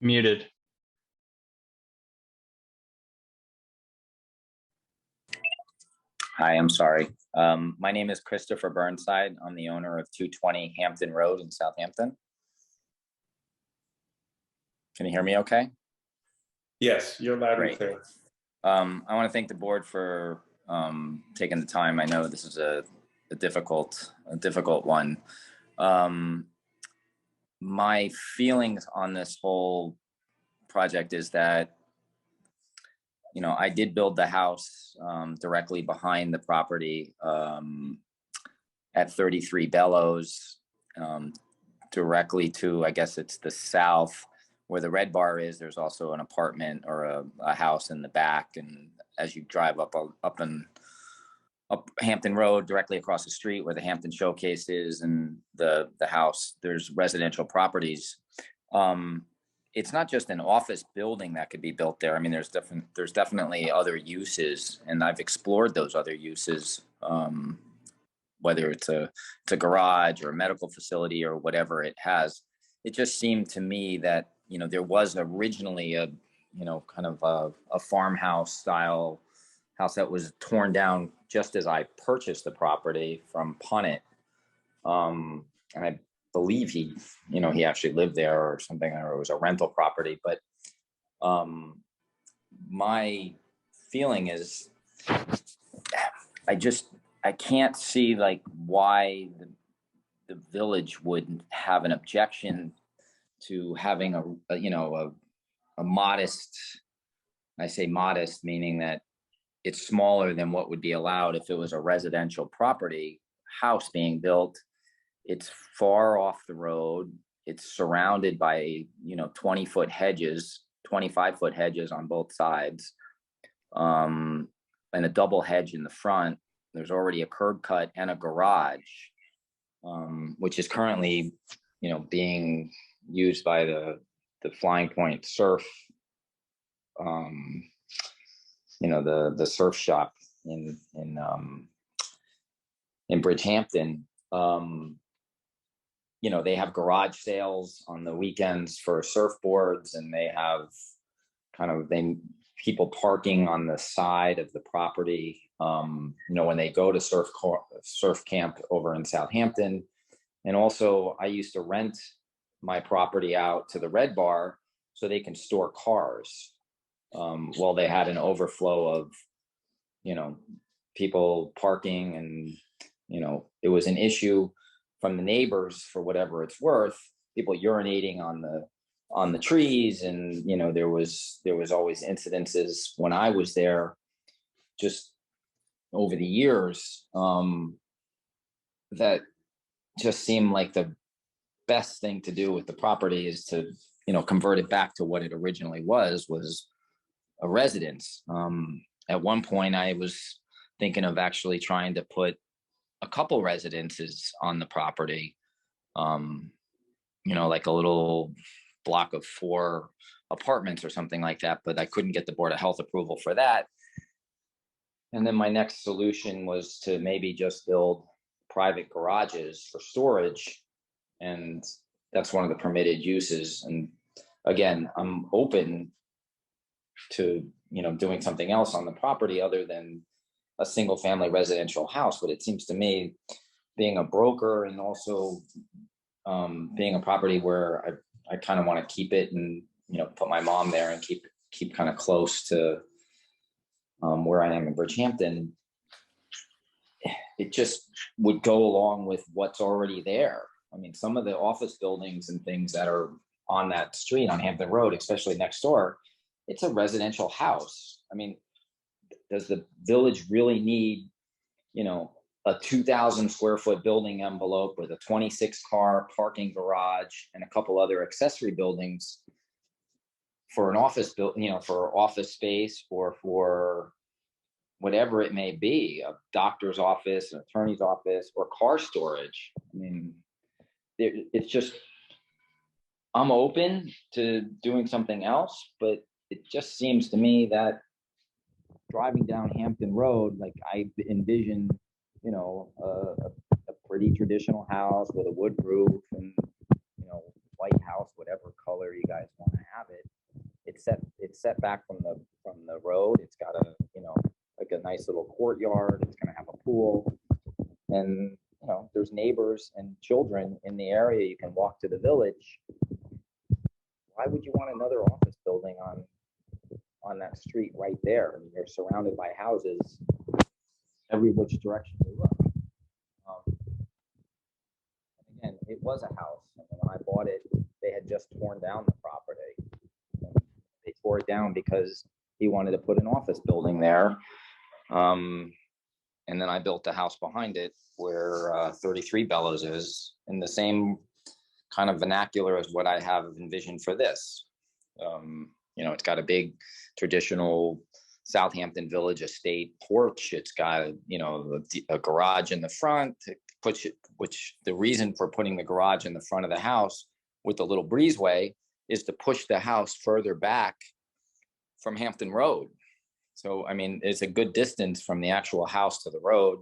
Muted. Hi, I'm sorry. My name is Christopher Burnside. I'm the owner of 220 Hampton Road in Southampton. Can you hear me okay? Yes, you're loud and Great. clear. I want to thank the board for taking the time. I know this is a difficult one. My feelings on this whole project is that, you know, I did build the house directly behind the property at 33 Bellows, directly to, I guess it's the south where the red bar is. There's also an apartment or a house in the back. And as you drive up and up Hampton Road, directly across the street where the Hampton Showcase is and the house, there's residential properties. It's not just an office building that could be built there. I mean, there's definitely other uses, and I've explored those other uses, whether it's a garage or a medical facility or whatever it has. It just seemed to me that, you know, there was originally a, you know, kind of a farmhouse style house that was torn down just as I purchased the property from Punnett. And I believe he, you know, he actually lived there or something, or it was a rental property. But my feeling is, I can't see like why the village would have an objection to having a modest, I say modest, meaning that it's smaller than what would be allowed if it was a residential property house being built. It's far off the road. It's surrounded by, 20-foot hedges, 25-foot hedges on both sides, and a double hedge in the front. There's already a curb cut and a garage, which is currently, being used by the Flying Point Surf, the surf shop in Bridgehampton. They have garage sales on the weekends for surfboards, and they have people parking on the side of the property. When they go to surf camp over in Southampton. And also I used to rent my property out to the Red Bar so they can store cars. Well, they had an overflow of, people parking, and, it was an issue from the neighbors for whatever it's worth, people urinating on the trees. And, there was always incidences when I was there, just over the years, that just seemed like the best thing to do with the property is to, convert it back to what it originally was a residence. At one point I was thinking of actually trying to put a couple residences on the property, like a little block of 4 apartments or something like that, but I couldn't get the Board of Health approval for that. And then my next solution was to maybe just build private garages for storage. And that's one of the permitted uses. And again, I'm open to, doing something else on the property other than a single family residential house. But it seems to me, being a broker and also being a property where I kind of want to keep it and, put my mom there and keep kind of close to where I am in Bridgehampton, it just would go along with what's already there. I mean, some of the office buildings and things that are on that street on Hampton Road, especially next door, it's a residential house. I mean, does the village really need, a 2,000 square foot building envelope with a 26 car parking garage and a couple other accessory buildings for an office for office space or for whatever it may be, a doctor's office, an attorney's office, or car storage? I mean, it's just, I'm open to doing something else, but it just seems to me that driving down Hampton Road, like I envision, a pretty traditional house with a wood roof and, white house, whatever color you guys want to have it. It's set back from the road. It's got like a nice little courtyard. It's going to have a pool, and there's neighbors and children in the area. You can walk to the village. Why would you want another office building on that street right there? I mean, you're surrounded by houses every which direction you look. Again, it was a house, and when I bought it, they had just torn down the property. They tore it down because he wanted to put an office building there. And then I built the house behind it where 33 Bellows is, in the same kind of vernacular as what I have envisioned for this. It's got a big traditional Southampton Village Estate porch. It's got, you know, a garage in the front, which the reason for putting the garage in the front of the house with the little breezeway is to push the house further back from Hampton Road. So, I mean, it's a good distance from the actual house to the road.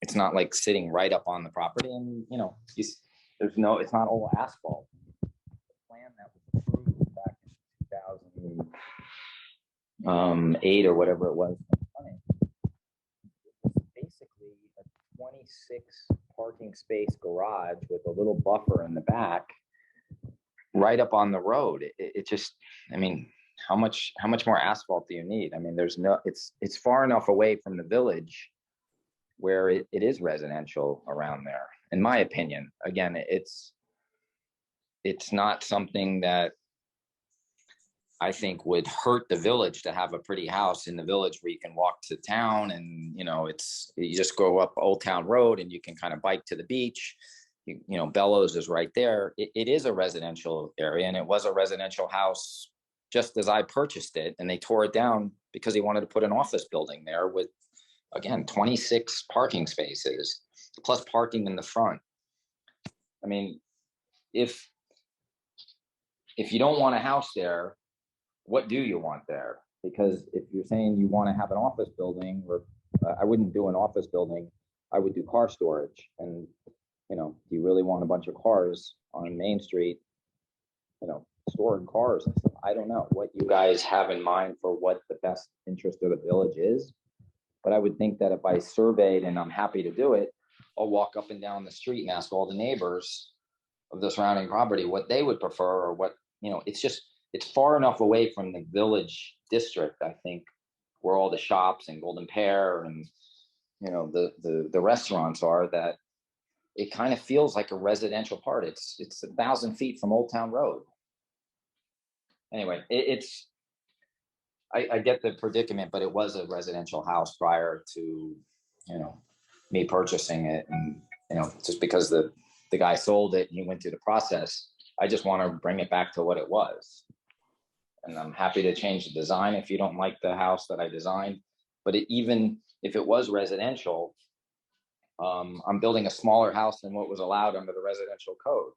It's not like sitting right up on the property, and, you know, it's not all asphalt. The plan that was approved back in 2008 or whatever it was, it was basically a 26 parking space garage with a little buffer in the back, right up on the road. It just, I mean, how much more asphalt do you need? I mean, it's far enough away from the village where it is residential around there, in my opinion. Again, it's not something that I think would hurt the village to have a pretty house in the village where you can walk to town, and, you know, you just go up Old Town Road and you can kind of bike to the beach. You know, Bellows is right there. It is a residential area, and it was a residential house just as I purchased it, and they tore it down because he wanted to put an office building there with, again, 26 parking spaces plus parking in the front. I mean, if you don't want a house there, what do you want there? Because if you're saying you want to have an office building, or I wouldn't do an office building, I would do car storage. And, you know, do you really want a bunch of cars on Main Street, you know, storing cars and stuff? I don't know what you guys have in mind for what the best interest of the village is. But I would think that if I surveyed, and I'm happy to do it, I'll walk up and down the street and ask all the neighbors of the surrounding property what they would prefer, or what, you know, it's far enough away from the village district, I think, where all the shops and Golden Pear and, you know, the restaurants are, that it kind of feels like a residential part. It's 1,000 feet from Old Town Road. Anyway, I get the predicament, but it was a residential house prior to, you know, me purchasing it. And, you know, just because the guy sold it and he went through the process, I just want to bring it back to what it was. And I'm happy to change the design if you don't like the house that I designed. But even if it was residential, I'm building a smaller house than what was allowed under the residential code.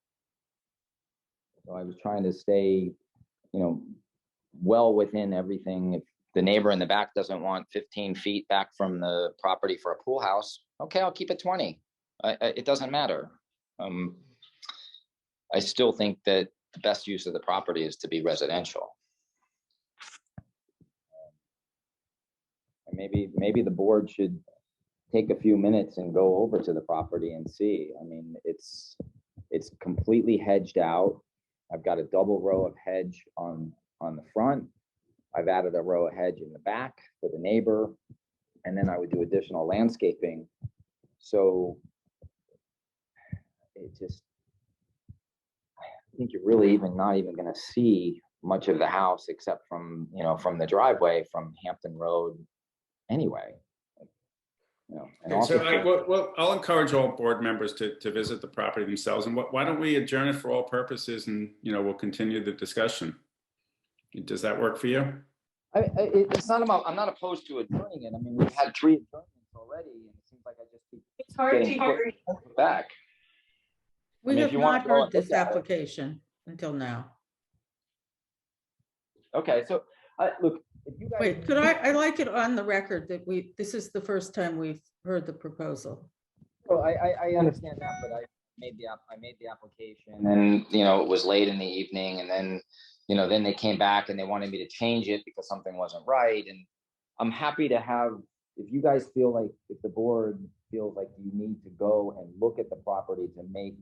So I was trying to stay, you know, well within everything. If the neighbor in the back doesn't want 15 feet back from the property for a pool house, okay, I'll keep it 20. It doesn't matter. I still think that the best use of the property is to be residential. And maybe the board should take a few minutes and go over to the property and see. I mean, it's completely hedged out. I've got a double row of hedge on the front. I've added a row of hedge in the back for the neighbor, and then I would do additional landscaping. So it just, I think you're really not even going to see much of the house except from, you know, from the driveway from Hampton Road anyway. You know, and Okay, also well, I'll encourage all board members to visit the property themselves. And why don't we adjourn it for all purposes, and, you know, we'll continue the discussion. Does that work for you? it's not about, I'm not opposed to adjourning it. I mean, we've had 3 adjournments already, and it seems like I just keep It's hard to getting hear. put back. We mean, if have you wanna not go heard and look this at it. application until now. Okay, so look, if you guys. Wait, I like it on the record that this is the first time we've heard the proposal. Well, I understand that, but I made the application, and, you know, it was late in the evening, and then, you know, then they came back and they wanted me to change it because something wasn't right. And I'm happy to have, if you guys feel like, if the board feels like you need to go and look at the property to make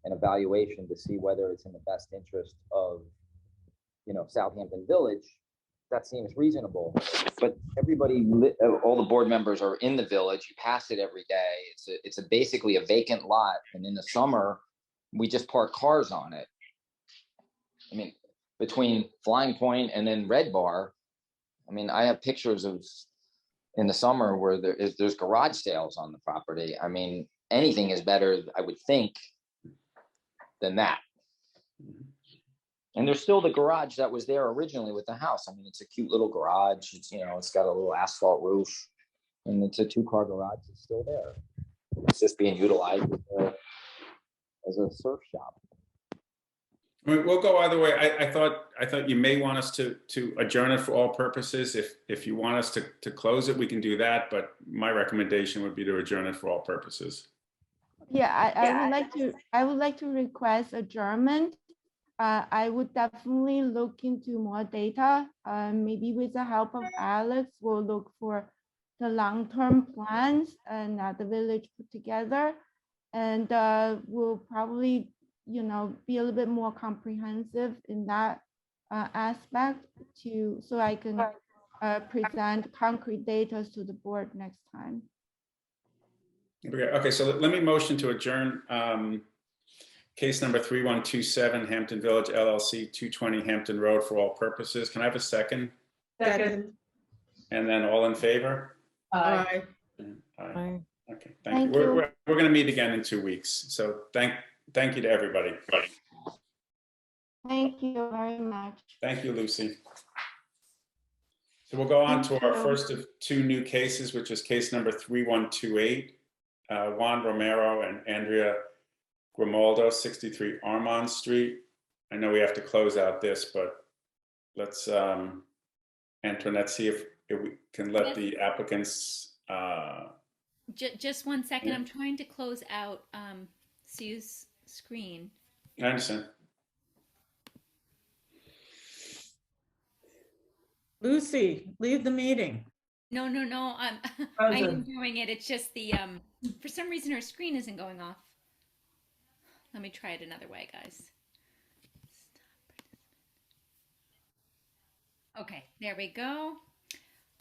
an evaluation to see whether it's in the best interest of, you know, Southampton Village, that seems reasonable. But everybody, all the board members are in the village. You pass it every day. It's basically a vacant lot, and in the summer we just park cars on it. I mean, between Flying Point and then Red Bar, I mean, I have pictures of in the summer where there's garage sales on the property. I mean, anything is better, I would think, than that. And there's still the garage that was there originally with the house. I mean, it's a cute little garage. It's, it's got a little asphalt roof, and it's a 2-car garage. It's still there. It's just being utilized as a surf shop. I mean, we'll go either way. I thought you may want us to adjourn it for all purposes. If you want us to close it, we can do that, but my recommendation would be to adjourn it for all purposes. Yeah, I would like to request adjournment. I would definitely look into more data. Maybe with the help of Alex, we'll look for the long-term plans and the village put together. And we'll probably, be a little bit more comprehensive in that aspect so I can present concrete data to the board next time. Okay, so let me motion to adjourn case number 3127 Hampton Village LLC, 220 Hampton Road for all purposes. Can I have a second? Second. And then all in favor? Aye. Aye. Okay, thank you. We're going to meet again in 2 weeks. So thank you to everybody. Thank you very much. Thank you, Lucy. So we'll go on to our first of 2 new cases, which is case number 3128. Juan Romero and Andrea Grimaldo, 63 Armand Street. I know we have to close out this, but let's, Antoinette, see if we can let the applicants. Just 1 second. Yeah. I'm trying to close out Sue's screen. I understand. Lucy, leave the meeting. No. I am doing it. It's just the for some reason her screen isn't going off. Let me try it another way, guys. Okay, there we go.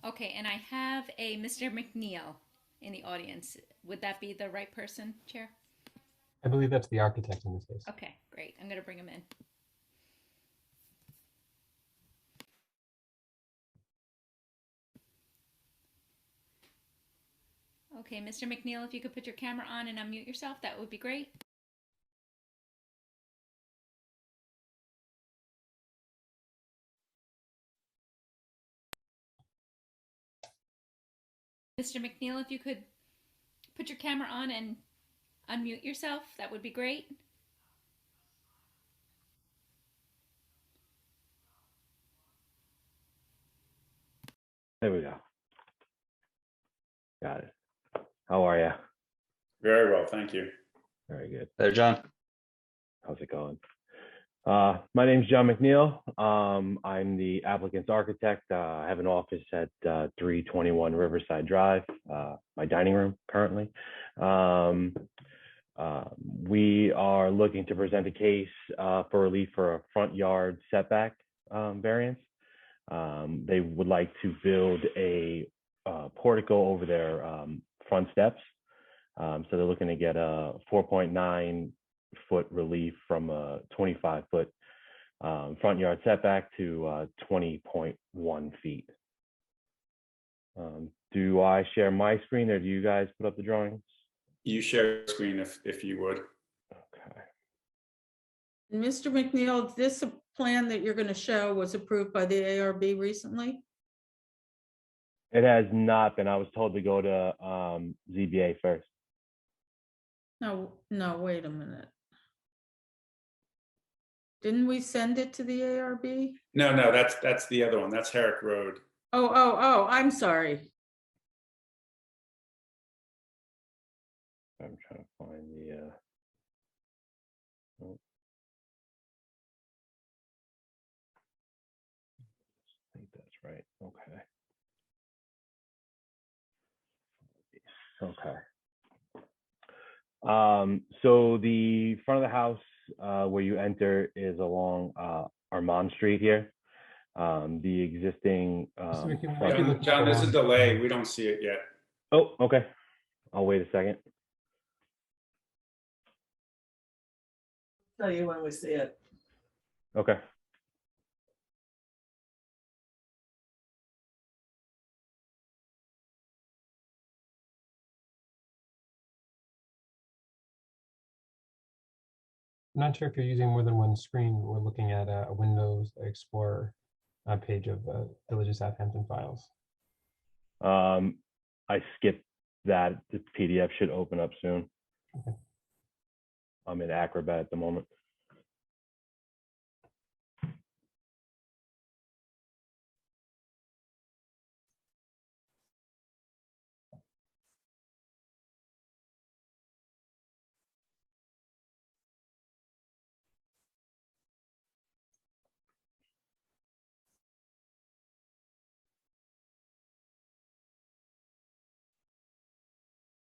Okay, and I have a Mr. McNeil in the audience. Would that be the right person, Chair? I believe that's the architect in this case. Okay, great. I'm going to bring him in. Okay, Mr. McNeil, if you could put your camera on and unmute yourself, that would be great. Mr. McNeil, if you could put your camera on and unmute yourself, that would be great. There we go. Got it. How are you? Very well, thank you. Very good. There, John. How's it going? My name's John McNeil. I'm the applicant's architect. I have an office at 321 Riverside Drive, my dining room currently. We are looking to present a case for relief for a front yard setback variance. They would like to build a portico over their front steps. So they're looking to get a 4.9 foot relief from a 25 foot front yard setback to 20.1 feet. Do I share my screen or do you guys put up the drawings? You share your screen if you would. Okay. Mr. McNeil, this plan that you're going to show was approved by the ARB recently? It has not been. I was told to go to ZBA first. No, wait a minute. Didn't we send it to the ARB? No, that's the other one. That's Herrick Road. Oh, I'm sorry. I'm trying to find the. Oh. I think that's right. Okay. Okay. So the front of the house where you enter is along Armand Street here. The existing. John, there's a delay. We don't see it yet. Oh, okay. I'll wait a second. Tell you when we see it. Okay. I'm not sure if you're using more than one screen. We're looking at a Windows Explorer page of Village of Southampton files. I skipped that. The PDF should open up soon. Okay. I'm in Acrobat at the moment.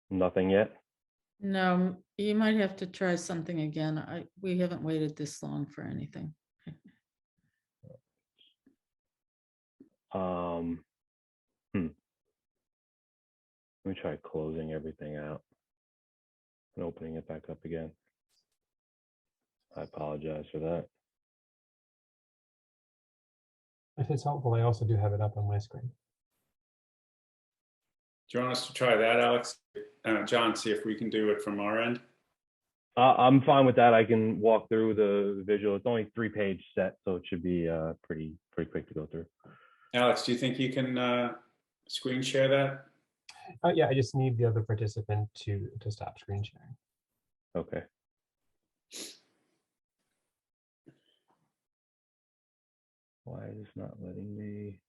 Nothing yet. No, you might have to try something again. We haven't waited this long for anything. Let me try closing everything out and opening it back up again. I apologize for that. If it's helpful, I also do have it up on my screen. Do you want us to try that, Alex? John, see if we can do it from our end? I'm fine with that. I can walk through the visual. It's only 3-page set, so it should be pretty quick to go through. Alex, do you think you can screen share that? Yeah, I just need the other participant to stop screen sharing. Okay. Why is this not letting me?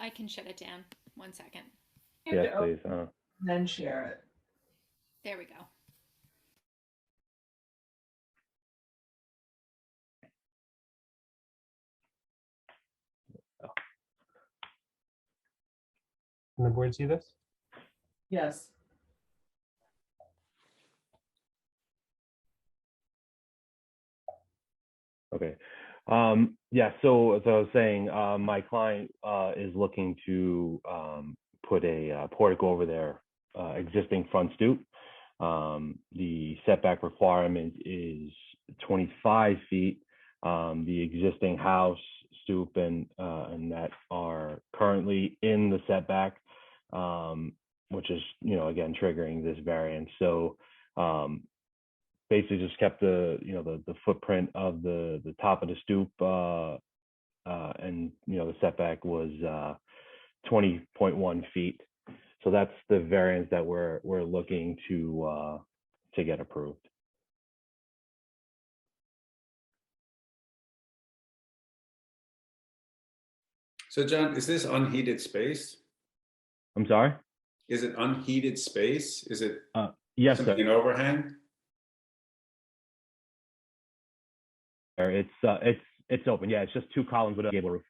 I can shut it down. 1 second. You have Yes, to please. open, Then share it. There we go. Can the board see this? Yes. Okay. Yeah, so as I was saying, my client is looking to put a portico over their existing front stoop. The setback requirement is 25 feet. The existing house, stoop, and that are currently in the setback, which is, again, triggering this variance. So basically just kept the footprint of the top of the stoop, and the setback was 20.1 feet. So that's the variance that we're looking to get approved. So John, is this unheated space? I'm sorry? Is it unheated space? Is it Yes, simply an sir. overhang? It's open. Yeah, it's just 2 columns with a gable roof.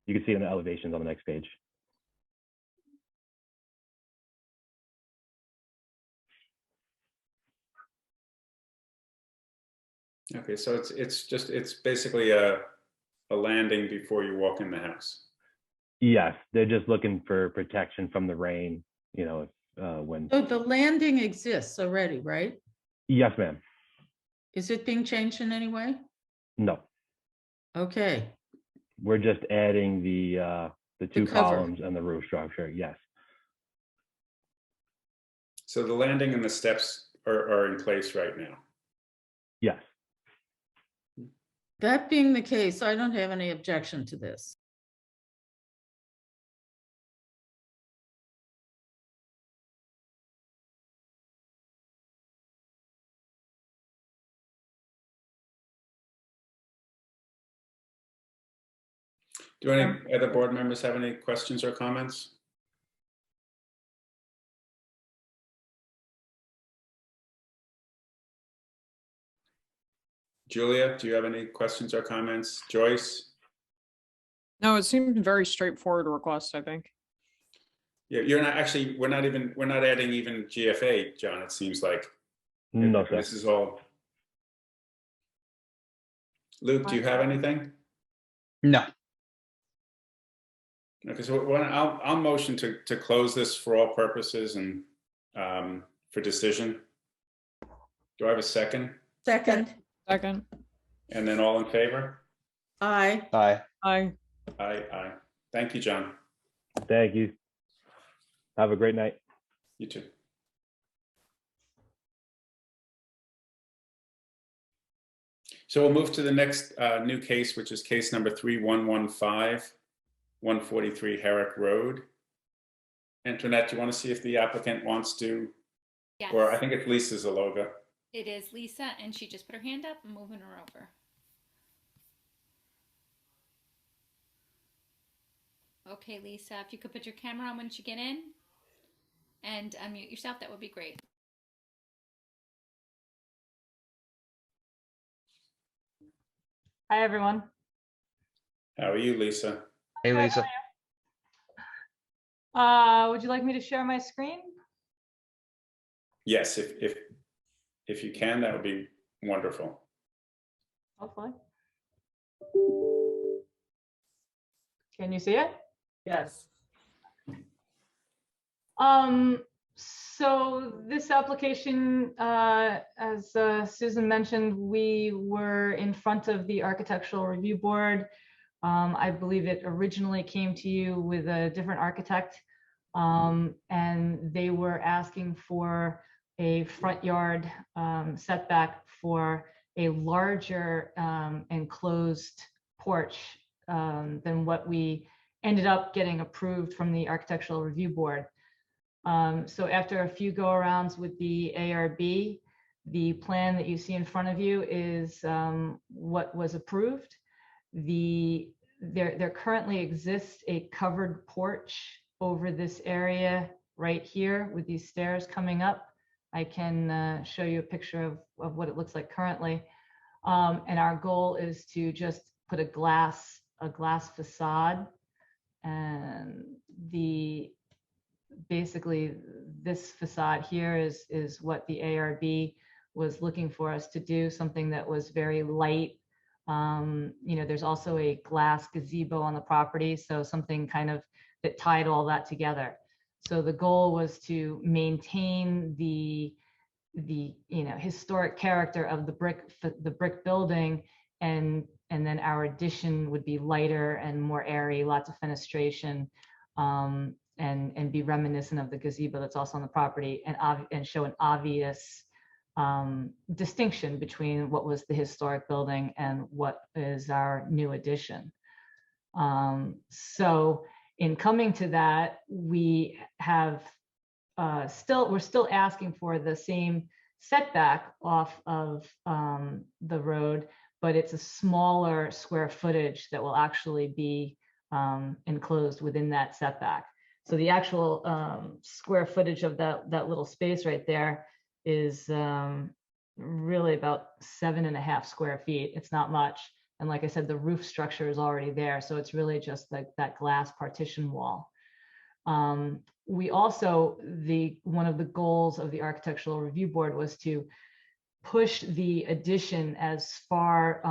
You can see it in the elevations on the next page. Okay, so it's basically a landing before you walk in the house. Yes, they're just looking for protection from the rain, when. So the landing exists already, right? Yes, ma'am. Is it being changed in any way? No, Okay, we're just adding the 2 cover. columns and the roof structure. Yes. So the landing and the steps are in place right now. Yes. that being the case, I don't have any objection to this. Do any other board members have any questions or comments? Julia, do you have any questions or comments? Joyce? No, it seemed very straightforward request, I think. Yeah, you're not actually, we're not adding even GFA, John, it seems like. No, sir. This is all. Luke, do you have anything? No. Okay, so I'll motion to close this for all purposes and for decision. Do I have a second? Second, Second. And then all in favor? aye. Aye. Aye. Aye. Thank you, John. Thank you. Have a great night. You too. So we'll move to the next new case, which is case number 3115, 143 Herrick Road. Antoinette, do you want to see if the applicant wants to, Yes, or I think it's Lisa Zaloga. it is Lisa, and she just put her hand up. I'm moving her over. Okay, Lisa, if you could put your camera on once you get in and unmute yourself, that would be great. Hi, everyone. How are you, Lisa? Hey, Lisa. Would you like me to share my screen? Yes, if you can, that would be wonderful. Hopefully. Can you see it? Yes. So this application, as Susan mentioned, we were in front of the Architectural Review Board. I believe it originally came to you with a different architect, and they were asking for a front yard setback for a larger enclosed porch than what we ended up getting approved from the Architectural Review Board. So after a few go-arounds with the ARB, the plan that you see in front of you is what was approved. There currently exists a covered porch over this area right here with these stairs coming up. I can show you a picture of what it looks like currently. And our goal is to just put a glass facade, and basically this facade here is what the ARB was looking for us to do, something that was very light. There's also a glass gazebo on the property, so something kind of that tied all that together. So the goal was to maintain the historic character of the brick building, and then our addition would be lighter and more airy, lots of fenestration, and be reminiscent of the gazebo that's also on the property, and show an obvious distinction between what was the historic building and what is our new addition. So in coming to that, we have we're still asking for the same setback off of the road, but it's a smaller square footage that will actually be enclosed within that setback. So the actual square footage of that little space right there is really about 7.5 square feet. It's not much. And like I said, the roof structure is already there. So it's really just like that glass partition wall. We also, one of the goals of the Architectural Review Board was to push the addition as far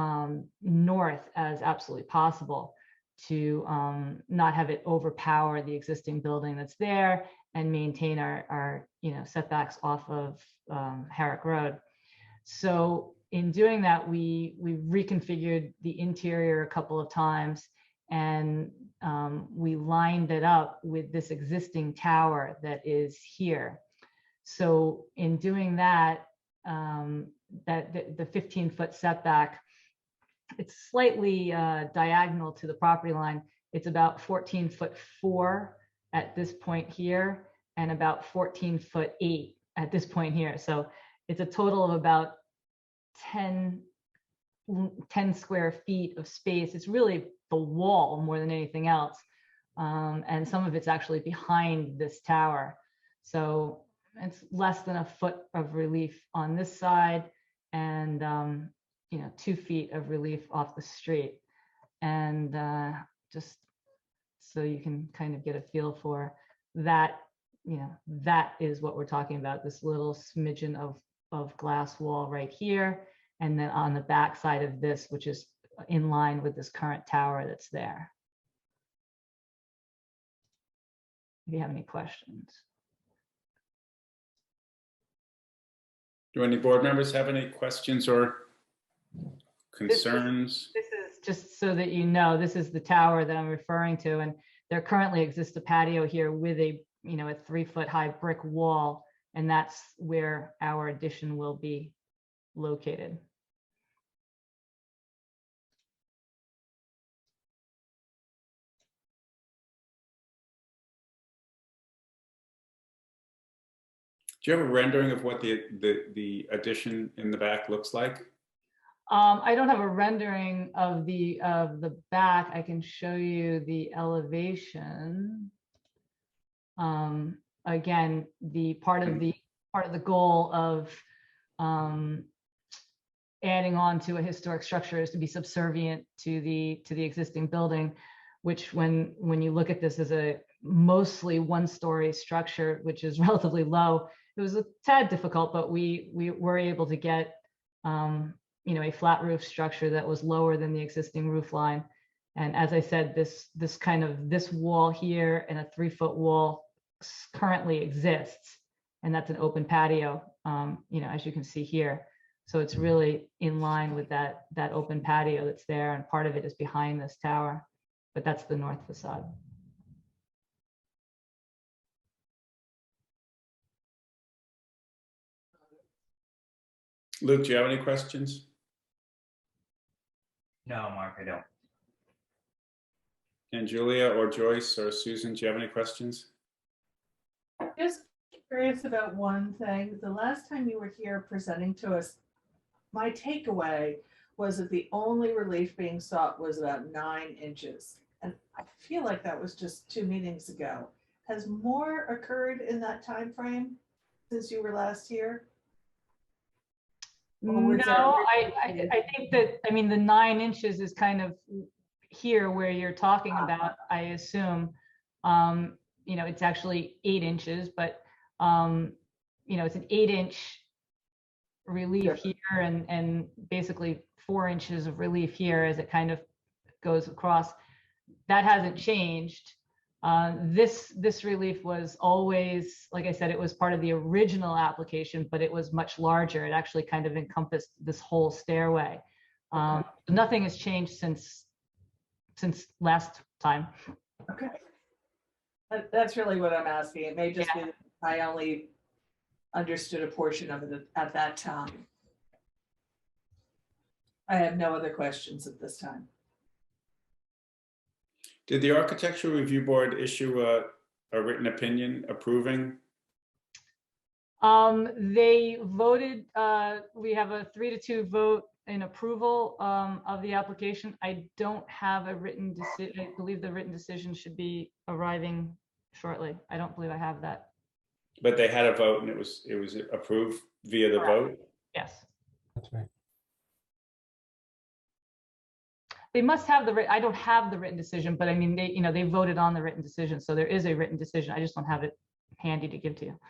north as absolutely possible, to not have it overpower the existing building that's there and maintain our setbacks off of Herrick Road. So in doing that, we reconfigured the interior a couple of times, and we lined it up with this existing tower that is here. So in doing that, the 15-foot setback, it's slightly diagonal to the property line. It's about 14'4" at this point here, and about 14'8" at this point here. So it's a total of about 10 square feet of space. It's really the wall more than anything else. And some of it's actually behind this tower. So it's less than a foot of relief on this side, and 2 feet of relief off the street. And just so you can kind of get a feel for that, that is what we're talking about, this little smidgen of glass wall right here. And then on the back side of this, which is in line with this current tower that's there. If you have any questions. Do any board members have any questions or concerns? This is just so that you know, this is the tower that I'm referring to, and there currently exists a patio here with a 3-foot high brick wall, and that's where our addition will be located. Do you have a rendering of what the addition in the back looks like? I don't have a rendering of the back. I can show you the elevation. Again, the part of the goal of adding on to a historic structure is to be subservient to the existing building, which when you look at this as a mostly one-story structure, which is relatively low, it was a tad difficult, but we were able to get a flat roof structure that was lower than the existing roof line. And as I said, this wall here and a 3-foot wall currently exists, and that's an open patio, as you can see here. So it's really in line with that open patio that's there, and part of it is behind this tower, but that's the north facade. Luke, do you have any questions? No, Mark, I don't. And Julia or Joyce or Susan, do you have any questions? Just curious about one thing. The last time you were here presenting to us, my takeaway was that the only relief being sought was about 9 inches. And I feel like that was just 2 meetings ago. Has more occurred in that time frame since you were last here? No, I think that, the 9 inches is kind of here where you're talking about, I assume. It's actually 8 inches, but it's an 8-inch relief here and basically 4 inches of relief here as it kind of goes across. That hasn't changed. This relief was always, like I said, it was part of the original application, but it was much larger. It actually kind of encompassed this whole stairway. Nothing has changed since last time. Okay. That's really what I'm asking. It may just be that I only understood a portion of it at that time. I have no other questions at this time. Did the Architectural Review Board issue a written opinion approving? They voted, we have a 3-2 vote in approval of the application. I don't have a written decision. I believe the written decision should be arriving shortly. I don't believe I have that. But they had a vote and it was approved via the vote? Yes. That's right. They must have I don't have the written decision, but they voted on the written decision. So there is a written decision. I just don't have it handy to give to you,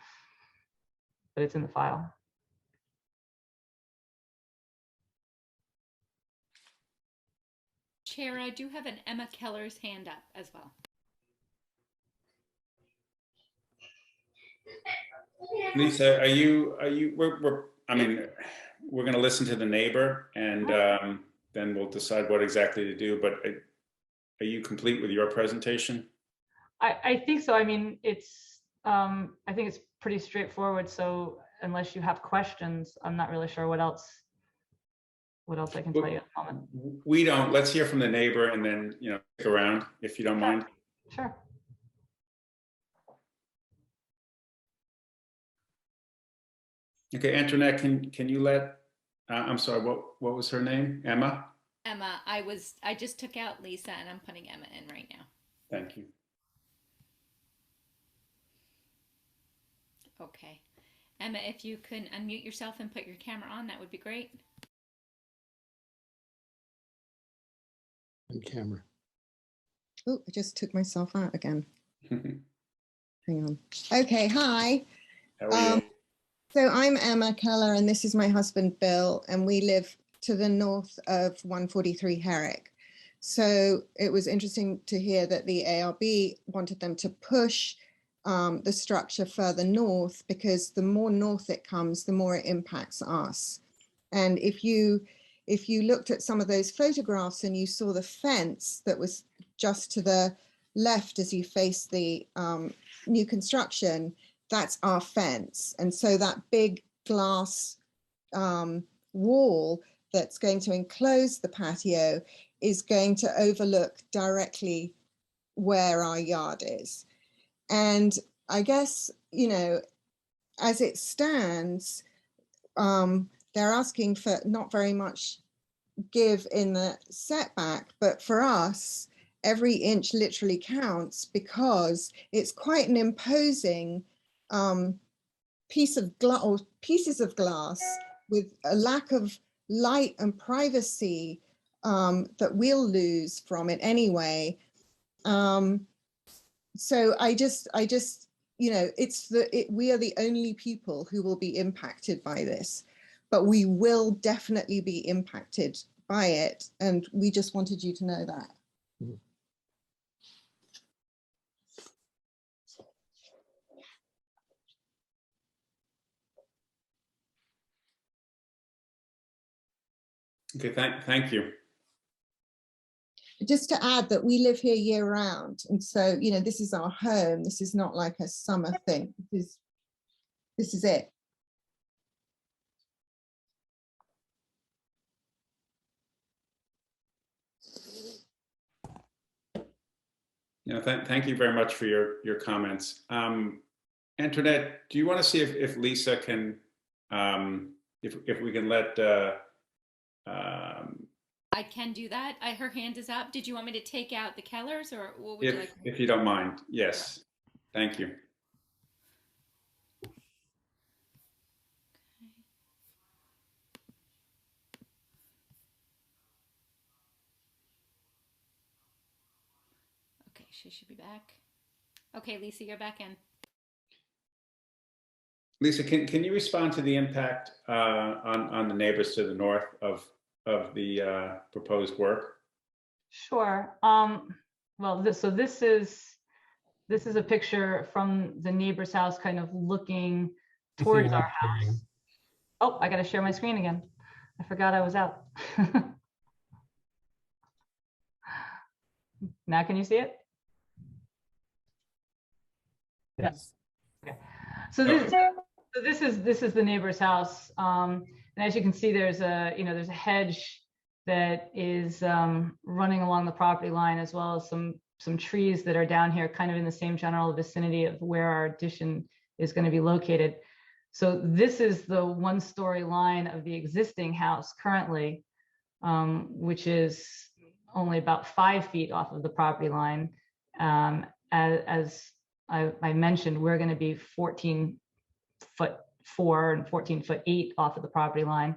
but it's in the file. Chair, I do have an Emma Keller's hand up as well. Lisa, we're going to listen to the neighbor and then we'll decide what exactly to do, but are you complete with your presentation? I think so. I think it's pretty straightforward. So unless you have questions, I'm not really sure what else I can tell you at the moment. We don't. Let's hear from the neighbor and then, stick around if you don't mind. Sure. Okay, Antoinette, can you let, I'm sorry, what was her name? Emma? Emma, I just took out Lisa and I'm putting Emma in right now. Thank you. Okay. Emma, if you can unmute yourself and put your camera on, that would be great. On camera. Oh, I just took myself out again. Hang on. Okay, hi. How are you? So I'm Emma Keller and this is my husband, Bill, and we live to the north of 143 Herrick. So it was interesting to hear that the ARB wanted them to push the structure further north because the more north it comes, the more it impacts us. And if you looked at some of those photographs and you saw the fence that was just to the left as you face the new construction, that's our fence. And so that big glass wall that's going to enclose the patio is going to overlook directly where our yard is. And I guess, as it stands, they're asking for not very much give in the setback, but for us, every inch literally counts because it's quite an imposing piece of glass or pieces of glass with a lack of light and privacy that we'll lose from it anyway. So I just, you know, we are the only people who will be impacted by this, but we will definitely be impacted by it. And we just wanted you to know that. Okay, thank you. Just to add that we live here year round. And so, you know, this is our home. This is not like a summer thing. This is it. Yeah, thank you very much for your comments. Antoinette, do you want to see if Lisa can, if we can let I can do that. Her hand is up. Did you want me to take out the Kellers, or what would you like? if you don't mind? Yes, thank you. Okay, she should be back. Okay, Lisa, you're back in. Lisa, can you respond to the impact on the neighbors to the north of the proposed work? Sure. Well, this is a picture from the neighbor's house, kind of looking towards our house. Oh, I got to share my screen again. I forgot I was out. Now, can you see it? Yes. Okay. So this is the neighbor's house, and as you can see, there's a hedge that is running along the property line, as well as some trees that are down here, kind of in the same general vicinity of where our addition is going to be located. So this is the one-story line of the existing house currently, which is only about 5 feet off of the property line. As I mentioned, we're going to be 14'4" and 14'8" off of the property line,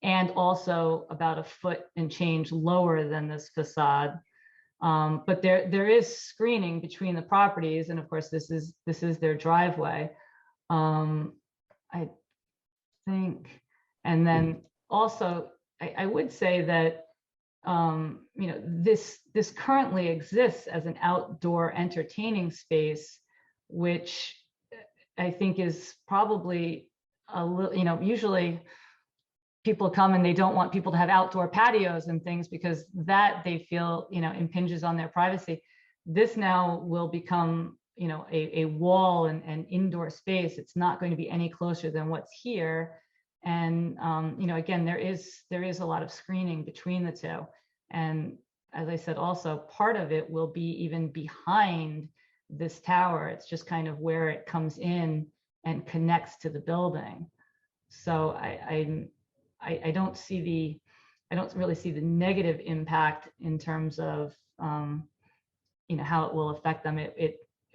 and also about a foot and change lower than this facade. But there is screening between the properties, and of course this is their driveway, I think. And then also I would say that this currently exists as an outdoor entertaining space, which I think is probably a little, usually people come and they don't want people to have outdoor patios and things because that they feel, impinges on their privacy. This now will become, a wall and indoor space. It's not going to be any closer than what's here. And, again, there is a lot of screening between the two. And as I said, also part of it will be even behind this tower. It's just kind of where it comes in and connects to the building. So I don't really see the negative impact in terms of, how it will affect them.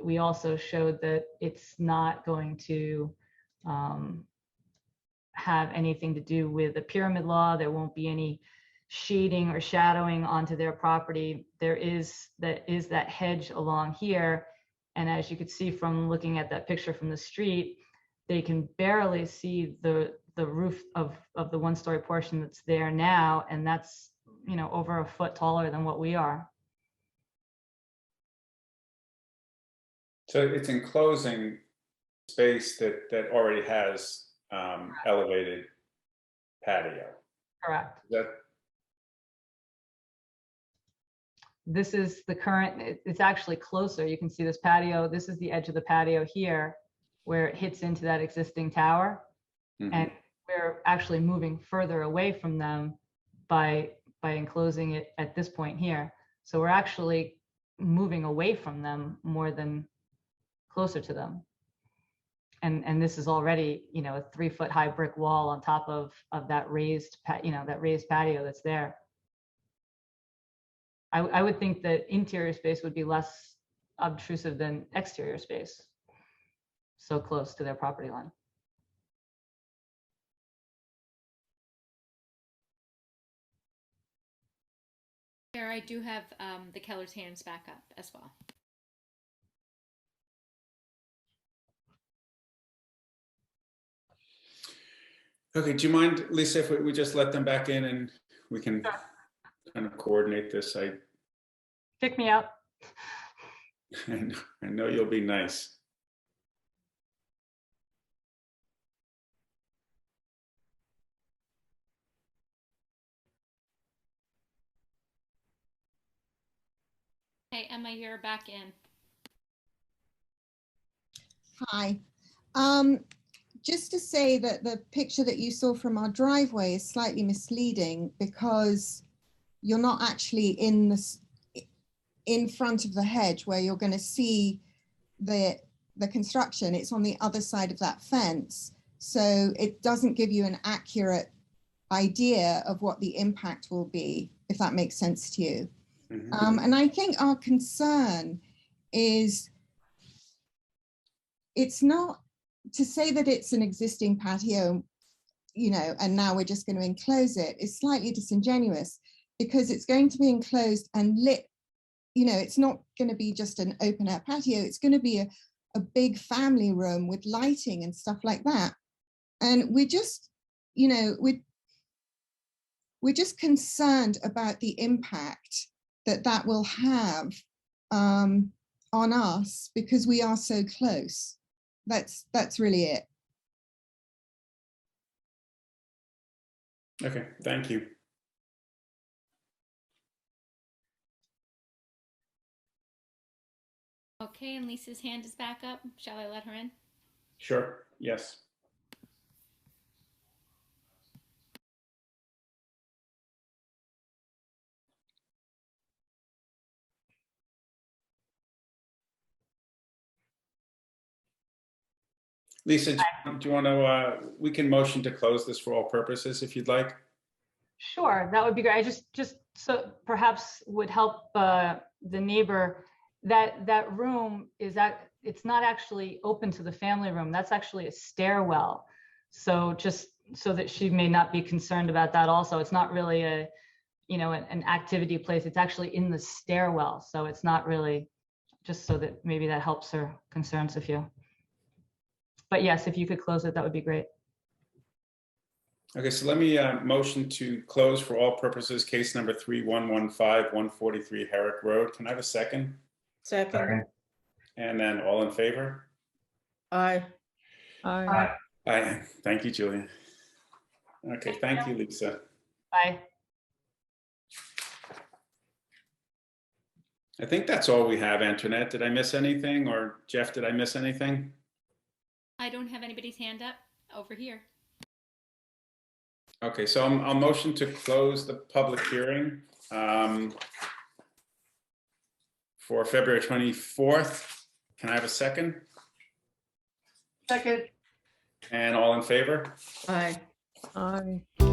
We also showed that it's not going to have anything to do with the pyramid law. There won't be any shading or shadowing onto their property. There is that hedge along here. And as you could see from looking at that picture from the street, they can barely see the roof of the one-story portion that's there now. And that's, over a foot taller than what we are. So it's enclosing space that already has elevated patio. Correct. That this is the current, it's actually closer. You can see this patio. This is the edge of the patio here where it hits into that existing tower. Mm-hmm. And we're actually moving further away from them by enclosing it at this point here. So we're actually moving away from them more than closer to them. And this is already, you know, a 3-foot high brick wall on top of that raised, that raised patio that's there. I would think that interior space would be less obtrusive than exterior space, so close to their property line. Chair, I do have the Keller's hands back up as well. Okay, do you mind, Lisa, if we just let them back in and we can kind of coordinate this? Kick me out. I know you'll be nice. Hey, Emma, you're back in. Hi. Just to say that the picture that you saw from our driveway is slightly misleading because you're not actually in front of the hedge where you're going to see the construction. It's on the other side of that fence. So it doesn't give you an accurate idea of what the impact will be, if that makes sense to you. And I think our concern is it's not to say that it's an existing patio, you know, and now we're just going to enclose it is slightly disingenuous because it's going to be enclosed and lit. You know, it's not going to be just an open air patio. It's going to be a big family room with lighting and stuff like that. And we're just, you know, we're just concerned about the impact that will have on us because we are so close. That's really it. Okay, thank you. Okay, and Lisa's hand is back up. Shall I let her in? Sure, yes. Lisa, do you want to, we can motion to close this for all purposes if you'd like. Sure, that would be great. I just so perhaps would help the neighbor that room is that it's not actually open to the family room. That's actually a stairwell. So just so that she may not be concerned about that also. It's not really a, you know, an activity place. It's actually in the stairwell. So it's not really, just so that maybe that helps her concerns a few. But yes, if you could close it, that would be great. Okay, so let me motion to close for all purposes case number 3115-143 Herrick Road. Can I have a second? Second. And then all in favor? Aye. Aye. Aye. Thank you, Julia. Okay, thank you, Lisa. Bye. I think that's all we have, Antoinette. Did I miss anything? Or Jeff, did I miss anything? I don't have anybody's hand up over here. Okay, so I'll motion to close the public hearing for February 24th. Can I have a second? Second. And all in favor? Aye. Aye.